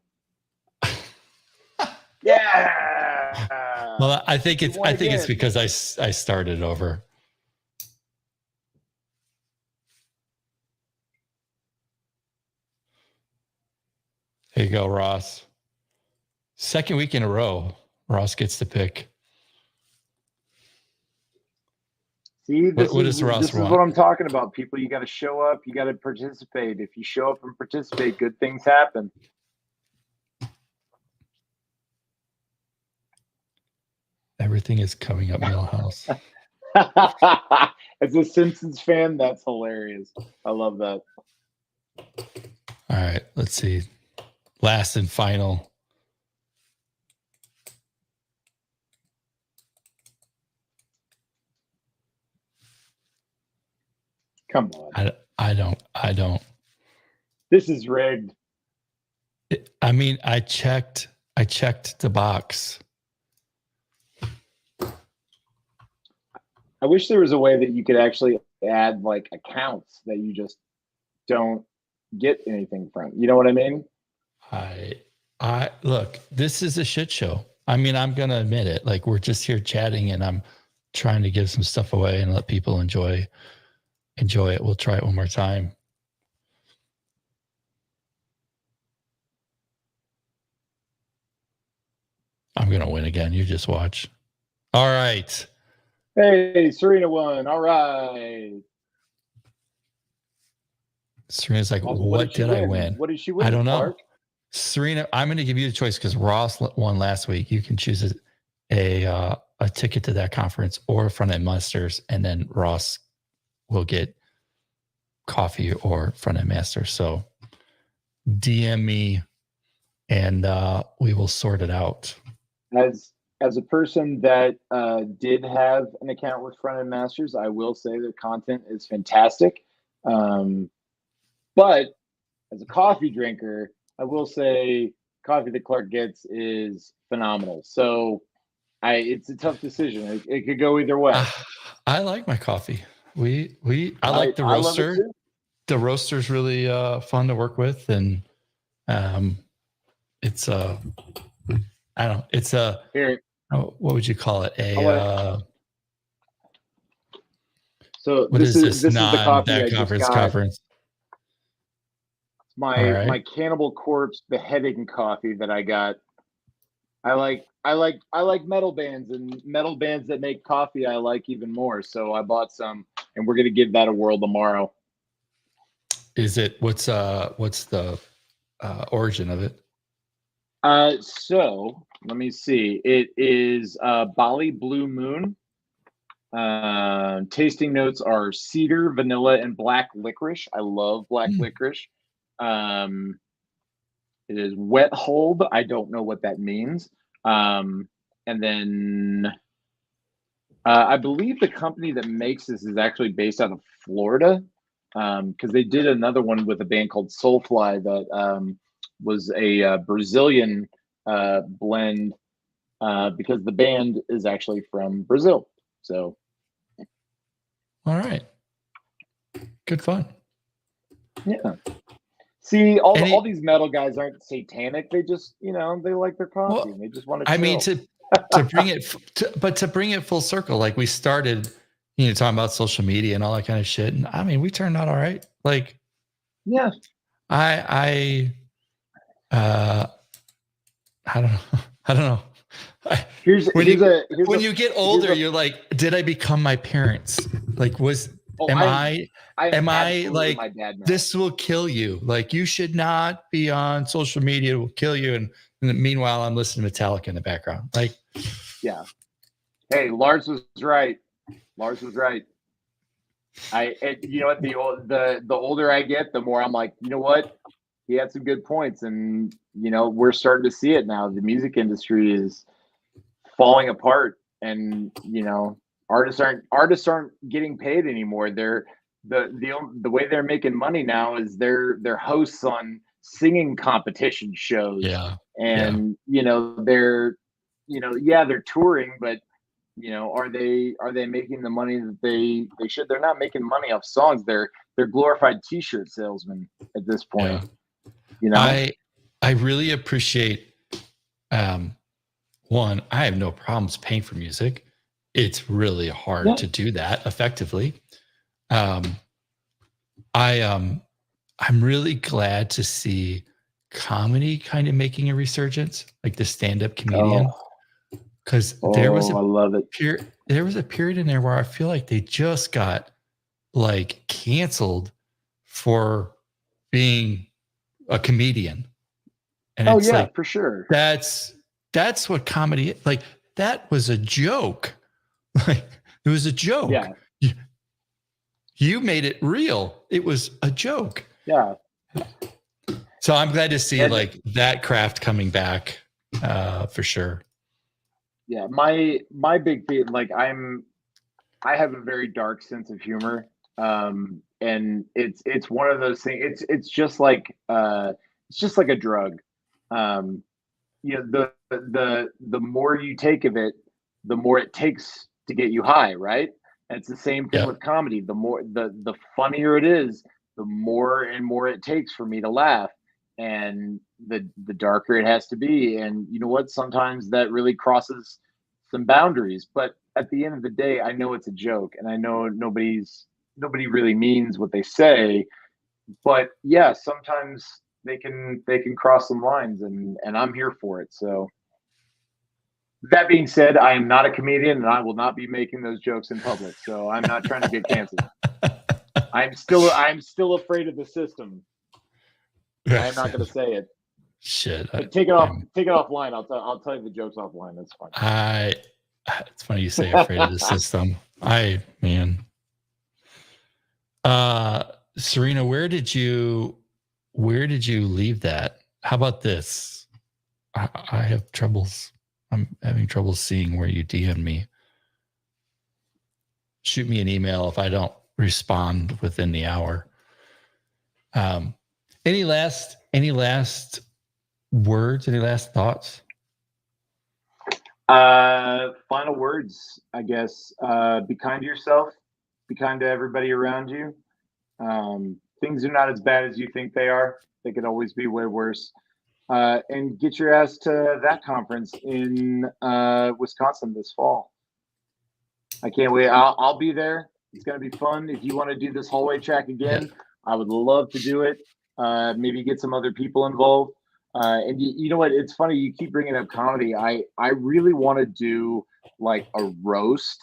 Yeah. Well, I think it's because I started over. There you go, Ross. Second week in a row, Ross gets to pick. See, this is what I'm talking about. People, you got to show up. You got to participate. If you show up and participate, good things happen. Everything is coming up Millhouse. As a Simpsons fan, that's hilarious. I love that. All right, let's see. Last and final. Come on. I don't. This is rigged. I mean, I checked the box. I wish there was a way that you could actually add like accounts that you just don't get anything from. You know what I mean? I look, this is a shit show. I mean, I'm going to admit it. Like, we're just here chatting and I'm trying to give some stuff away and let people enjoy it. We'll try it one more time. I'm going to win again. You just watch. All right. Hey, Serena won. All right. Serena's like, also, what did I win? What did she win? I don't know. Serena, I'm going to give you the choice because Ross won last week. You can choose a ticket to that conference or Front End Masters, and then Ross will get coffee or Front End Masters. So DM me, and we will sort it out. As a person that did have an account with Front End Masters, I will say the content is fantastic. But as a coffee drinker, I will say coffee that Clark gets is phenomenal. So it's a tough decision. It could go either way. I like my coffee. I like the roaster. The roaster's really fun to work with, and it's I don't know. It's a here. What would you call it? So what is this is the coffee I just got. Conference. My Cannibal Corpse beheading coffee that I got. I like metal bands, and metal bands that make coffee I like even more. So I bought some, and we're gonna give that a whirl tomorrow. Is it what's the origin of it? So let me see. It is Bali Blue Moon. Tasting notes are cedar, vanilla, and black licorice. I love black licorice. It is wet hold. I don't know what that means. And then I believe the company that makes this is actually based out of Florida, because they did another one with a band called Soulfly that was a Brazilian blend, because the band is actually from Brazil. So, all right, good fun. Yeah. See, all these metal guys aren't satanic. They just, they like their coffee. And they just want to. I mean, to bring it, to bring it full circle, like we started, talking about social media and all that kind of shit. And I mean, we turned out all right. Like, yeah, I don't know. I don't know. When you get older, you're like, did I become my parents? Like, am I like, this will kill you? Like, you should not be on social media. It will kill you. And meanwhile, I'm listening to Metallica in the background. Like, yeah. Hey, Lars was right. You know what? The older I get, the more I'm like, you know what? He had some good points, and we're starting to see it now. The music industry is falling apart, and artists aren't getting paid anymore. They're the way they're making money now is they're hosts on singing competition shows. Yeah, and they're they're touring, but are they making the money that they should? They're not making money off songs. They're glorified t-shirt salesmen at this point. Yeah. I really appreciate one, I have no problems paying for music. It's really hard to do that effectively. I'm really glad to see comedy kind of making a resurgence, like the stand-up comedian. Because there was there was a period in there where I feel like they just got like canceled for being a comedian. And it's like, for sure. That's what comedy, like, that was a joke. Like, it was a joke. Yeah. You made it real. It was a joke. Yeah. So I'm glad to see like that craft coming back for sure. Yeah, my big thing, like I have a very dark sense of humor, and it's one of those things. It's just like a drug. You know, the more you take of it, the more it takes to get you high, right? And it's the same thing with comedy. The funnier it is, the more and more it takes for me to laugh, and the darker it has to be. And you know what? Sometimes that really crosses some boundaries. But at the end of the day, I know it's a joke, and I know nobody really means what they say. But yeah, sometimes they can cross some lines, and I'm here for it. So that being said, I am not a comedian, and I will not be making those jokes in public. So I'm not trying to get canceled. I'm still afraid of the system. I'm not going to say it. Shit. But take it offline. I'll tell you the jokes offline. That's fine. It's funny you say afraid of the system. Serena, where did you leave that? How about this? I have troubles. I'm having trouble seeing where you DM me. Shoot me an email if I don't respond within the hour. Any last words? Any last thoughts? Final words, I guess. Be kind to yourself. Be kind to everybody around you. Things are not as bad as you think they are. They could always be way worse. And get your ass to that conference in Wisconsin this fall. I can't wait. I'll be there. It's going to be fun. If you want to do this hallway track again, I would love to do it. Maybe get some other people involved. And you know what? It's funny. You keep bringing up comedy. I really want to do like a roast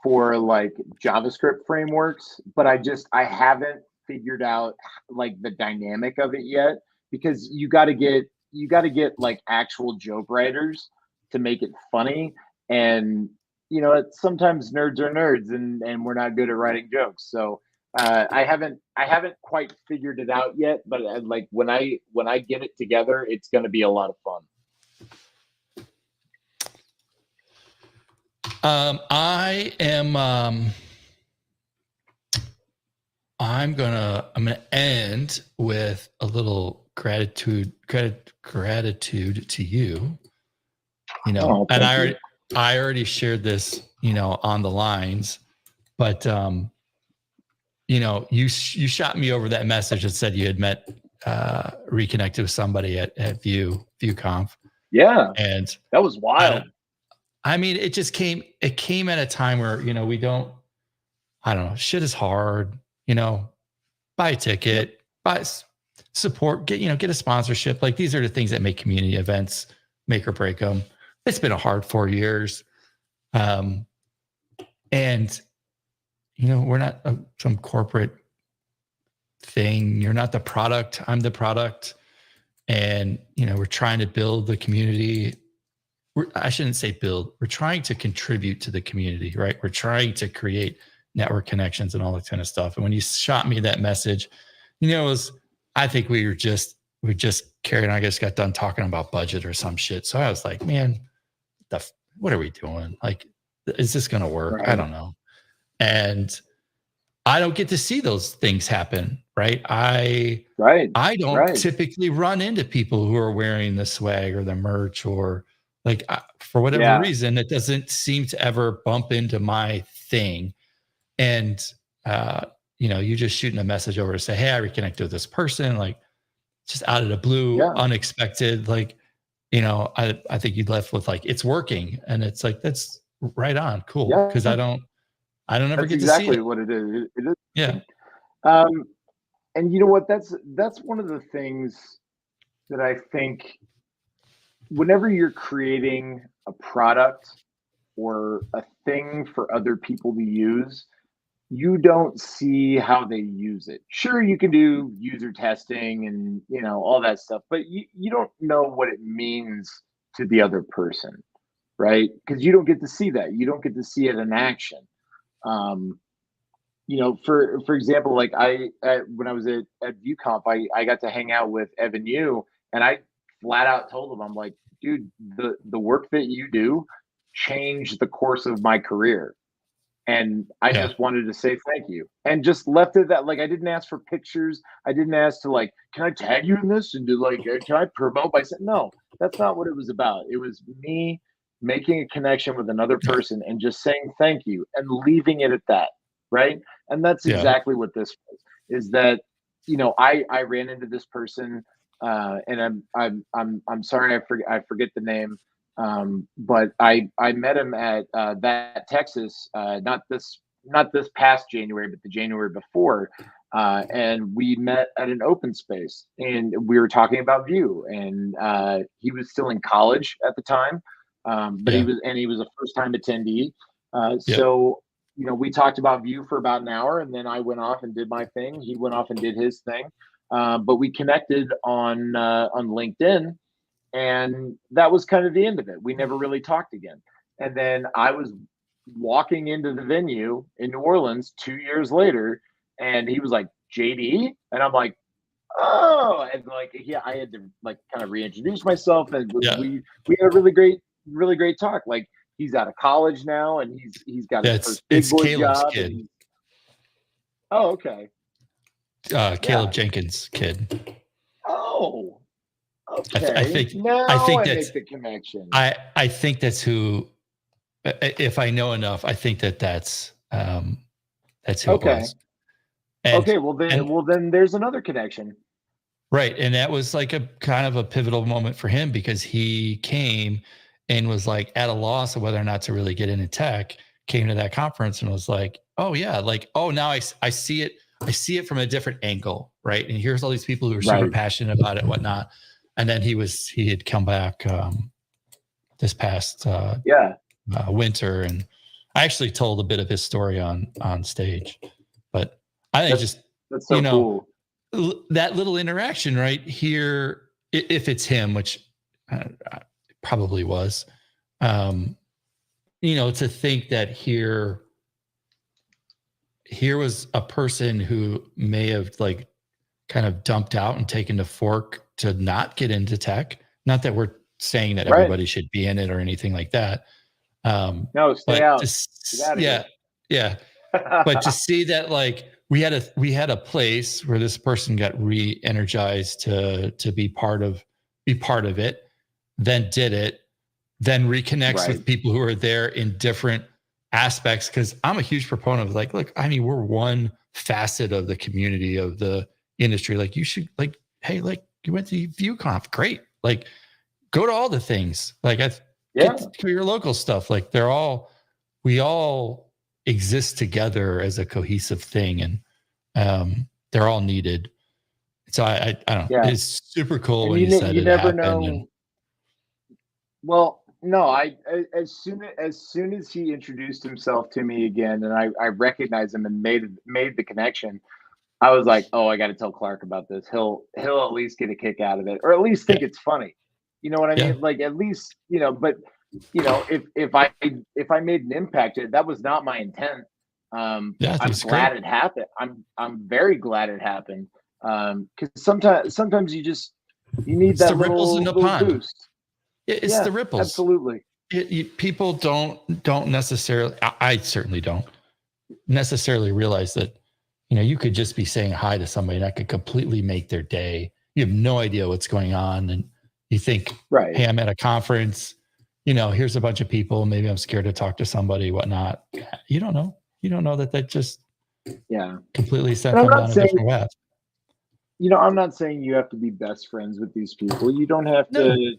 for like JavaScript frameworks, but I haven't figured out like the dynamic of it yet, because you got to get like actual joke writers to make it funny. And you know, sometimes nerds are nerds, and we're not good at writing jokes. So I haven't quite figured it out yet, but like when I get it together, it's going to be a lot of fun. I'm gonna end with a little gratitude to you. You know, and I already shared this, you know, on the lines, but you know, you shot me over that message that said you had reconnected with somebody at ViewConf. Yeah, and that was wild. I mean, it came at a time where, you know, I don't know, shit is hard, you know, buy a ticket, buy support, get a sponsorship. Like, these are the things that make community events make or break them. It's been a hard 4 years. And, you know, we're not some corporate thing. You're not the product. I'm the product. And, you know, we're trying to build the community. I shouldn't say build. We're trying to contribute to the community, right? We're trying to create network connections and all that kind of stuff. And when you shot me that message, you know, I think we just Carrie and I just got done talking about budget or some shit. So I was like, man, what are we doing? Like, is this going to work? Right. I don't know. And I don't get to see those things happen, right? I don't typically run into people who are wearing the swag or the merch, or like, for whatever reason, it doesn't seem to ever bump into my thing. And, you know, you just shooting a message over to say, hey, I reconnected with this person, like, just out of the blue, unexpected. Like, you know, I think you left with like, it's working. And it's like, that's right on. Cool. Cause I don't ever get to see it. What it is. It is. Yeah. And you know what, that's one of the things that I think whenever you're creating a product or a thing for other people to use, you don't see how they use it. Sure, you can do user testing and, you know, all that stuff, but you don't know what it means to the other person, right? Because you don't get to see that. You don't get to see it in action. For example, like when I was at ViewConf, I got to hang out with Evan Yu, and I flat out told him, I'm like, dude, the work that you do changed the course of my career. And I just wanted to say thank you, and just left it that. Like, I didn't ask for pictures. I didn't ask to, like, can I tag you in this and do, like, can I promote by saying, no, that's not what it was about. It was me making a connection with another person and just saying thank you and leaving it at that. Right. And that's exactly what this was, is that, I ran into this person, and I'm sorry, I forget the name. But I met him at that Texas, not this past January, but the January before, and we met at an open space, and we were talking about Vue, and he was still in college at the time, but he was a first time attendee, so we talked about Vue for about an hour, and then I went off and did my thing. He went off and did his thing, but we connected on LinkedIn. And that was kind of the end of it. We never really talked again. And then I was walking into the venue in New Orleans 2 years later, and he was like, JD? And I'm like, oh, and like, I had to, like, kind of reintroduce myself, and we had a really great talk. Like, he's out of college now, and he's got his first big boy Caleb's job. kid. Oh, okay. Caleb Jenkins' kid. Oh. Okay. I think that's the connection. I think that's who. If I know enough, I think that's who it was. And, well then there's another connection. Right, and that was like a kind of a pivotal moment for him, because he came and was like at a loss of whether or not to really get into tech. Came to that conference and was like, oh yeah, like, oh, now I see it. I see it from a different angle, right? And here's all these people who are super passionate about it, whatnot. And then he had come back this past winter, and I actually told a bit of his story on stage. But I think that's so cool. That little interaction right here, if it's him, which probably was, to think that here was a person who may have, like, kind of dumped out and taken to fork to not get into Not that we're saying that everybody should be in it or anything like that. No, stay out. Yeah. But to see that, like, we had a place where this person got re-energized to be part of it, then did it, then reconnects with people who are there in different aspects. Because I'm a huge proponent of, like, look, I mean, we're one facet of the community, of the industry. Like, you should, like, hey, like, you went to ViewConf, great. Like, go to all the things. Like, get to your local stuff. Like, we all exist together as a cohesive thing, and they're all needed. So I don't know. It's super cool when you said it never happened. Well, no, as soon as he introduced himself to me again, and I recognized him and made the connection, I was like, oh, I got to tell Clark about this. He'll at least get a kick out of it, or at least think it's funny. You know what I mean? Like, at least, but if I made an impact, that was not my intent. I'm glad it happened. I'm very glad it happened. Because sometimes you need that little boost. It's the ripples. Absolutely. People don't necessarily, I certainly don't necessarily realize that, you could just be saying hi to somebody and that could completely make their day. You have no idea what's going on. And you think, hey, I'm at a conference, here's a bunch of people. Maybe I'm scared to talk to somebody, whatnot. You don't know. You don't know that just completely sent them down a different path. I'm not saying you have to be best friends with these people. You don't have to,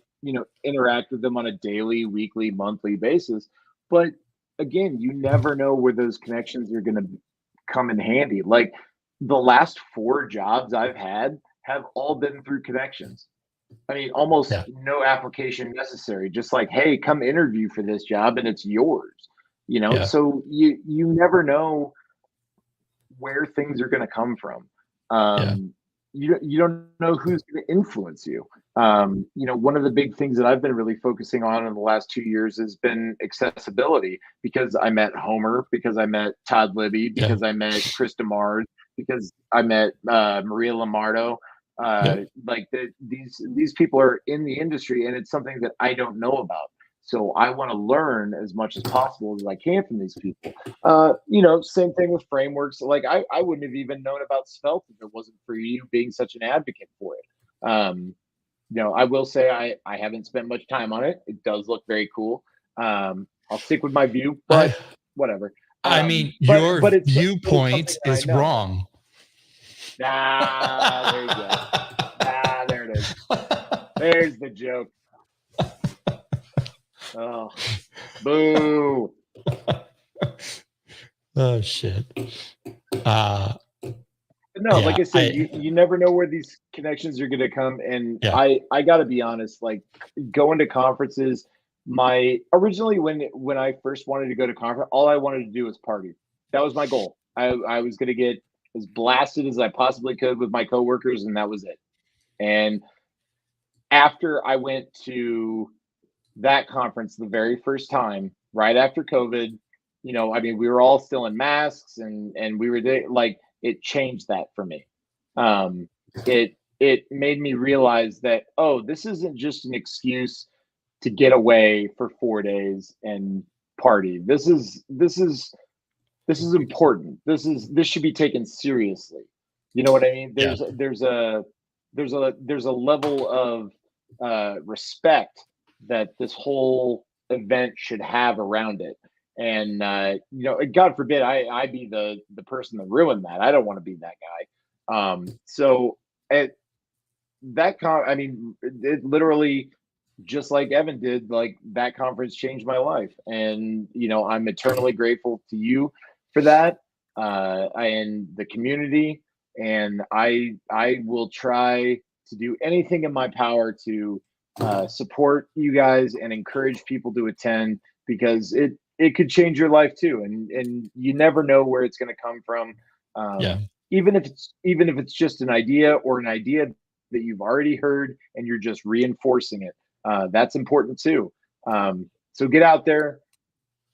interact with them on a daily, weekly, monthly basis. But again, you never know where those connections are going to come in handy. Like, the last 4 jobs I've had have all been through connections. I mean, almost no application necessary. Just like, hey, come interview for this job and it's yours. So you never know where things are going to come from. you don't know who's going to influence you. One of the big things that I've been really focusing on in the last 2 years has been accessibility, because I met Homer, because I met Todd Libby, because I met Chris DeMars, because I met Maria Lamardo. These people are in the industry, and it's something that I don't know about. So I want to learn as much as possible as I can from these people. Same thing with frameworks. Like I wouldn't have even known about Svelte if it wasn't for you being such an advocate for it. I will say I haven't spent much time on it. It does look very cool. I'll stick with my view, but whatever. Your viewpoint is wrong. There you go. There it is. There's the joke. Oh, boo. Oh, shit. Like I said, you never know where these connections are going to come. And I got to be honest, like going to conferences, originally when I first wanted to go to conference, all I wanted to do was party. That was my goal. I was going to get as blasted as I possibly could with my coworkers, and that was it. And after I went to that conference the very first time, right after COVID, we were all still in masks and we were there, like it changed that for me. It made me realize that, this isn't just an excuse to get away for 4 days and party. This is important. This should be taken seriously. You know what I mean? There's a level of respect that this whole event should have around it. And God forbid I be the person that ruined that. I don't want to be that guy. It literally, just like Evan did, like that conference changed my life. And I'm eternally grateful to you for that, and the community. And I will try to do anything in my power to support you guys and encourage people to attend, because it could change your life too. And you never know where it's going to come from. Even if it's just an idea, or an idea that you've already heard and you're just reinforcing it. That's important too. So get out there,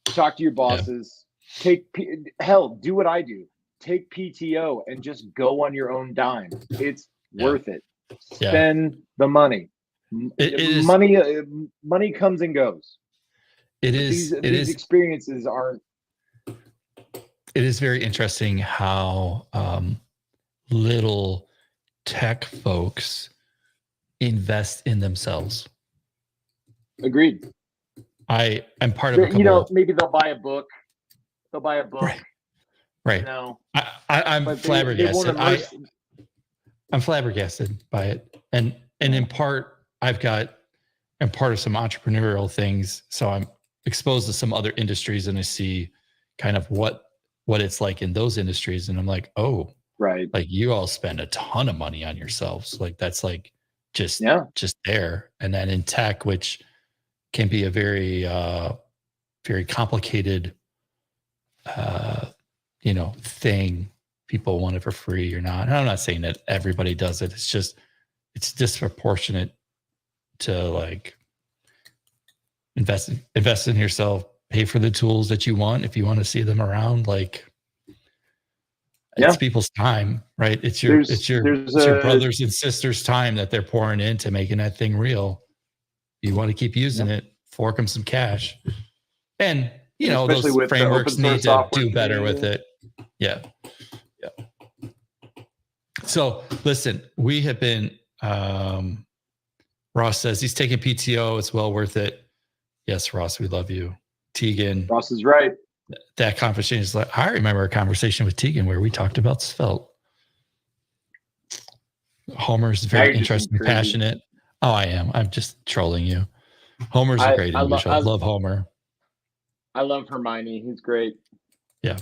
talk to your bosses, do what I do. Take PTO and just go on your own dime. It's worth it. Spend the money. Money comes and goes. These experiences aren't. It is very interesting how little tech folks invest in themselves. Agreed. I'm part of a couple. Maybe they'll buy a book. Right. I'm flabbergasted. I'm flabbergasted by it, and in part, I'm part of some entrepreneurial things, so I'm exposed to some other industries, and I see kind of what it's like in those industries, and I'm like, oh, right, like you all spend a ton of money on yourselves, like that's like just there. And then in tech, which can be a very very complicated thing, people want it for free or not. And I'm not saying that everybody does it, it's disproportionate to like invest in yourself, pay for the tools that you want if you want to see them around. Like it's people's time, right? It's your brothers and sisters' time that they're pouring into making that thing real. You want to keep using it, fork them some cash. And those frameworks need to do better with it. Yeah. So listen, we have been Ross says he's taking PTO. It's well worth it. Yes, Ross, we love you. Tegan. Ross is right. That conversation is like, I remember a conversation with Tegan where we talked about Svelte. Homer's very interesting and passionate. Oh, I am. I'm just trolling you. Homer's a great individual. I love Homer. I love Hermione. He's great. Yeah.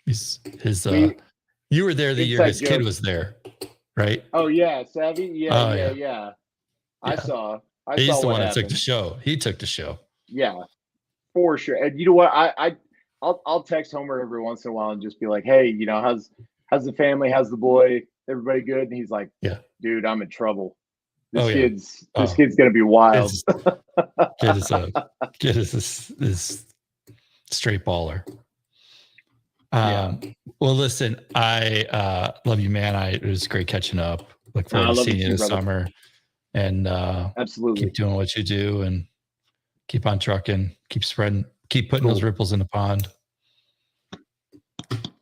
You were there the year his kid was there, right? Oh yeah, Savvy? Yeah. I saw He's the one that took the show. He took the show. Yeah, for sure. And you know what? I'll text Homer every once in a while and just be like, hey, how's the family? How's the boy? Everybody good?" And he's like, Yeah. "Dude, I'm in trouble. This Oh, kid's yeah. this kid's gonna be wild." Kid is straight baller. Well, listen, I love you, man. It was great catching up. Look forward to seeing you this summer, and absolutely keep doing what you do, and keep on trucking, keep spreading, keep putting those ripples in the pond.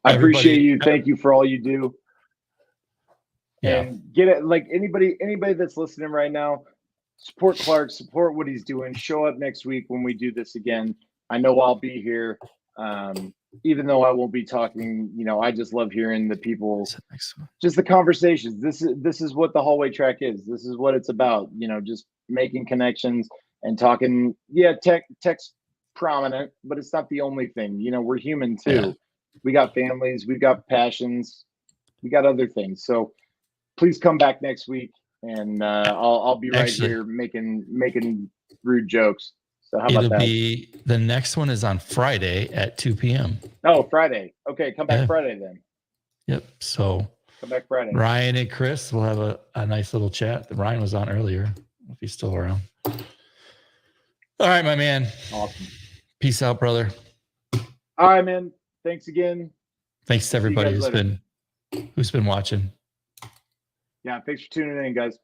I appreciate you. Thank you for all you do. Yeah. And get it, like anybody that's listening right now, support Clark, support what he's doing. Show up next week when we do this again. I know I'll be here. Even though I won't be talking, I just love hearing the people, just the conversations. This is what the hallway track is. This is what it's about. Just making connections and talking. Yeah, tech's prominent, but it's not the only thing. We're human too. Yeah. We got families, we've got passions, we got other things. So please come back next week, and I'll be right here making rude jokes. So how about that? The next one is on Friday at 2 p.m. Oh, Friday. Okay, come back Friday then. Yep. So come back Friday. Ryan and Chris will have a nice little chat. Ryan was on earlier, if he's still around. All right, my man. Awesome. Peace out, brother. All right, man. Thanks again. Thanks to everybody who's been watching. Yeah, thanks for tuning in, guys.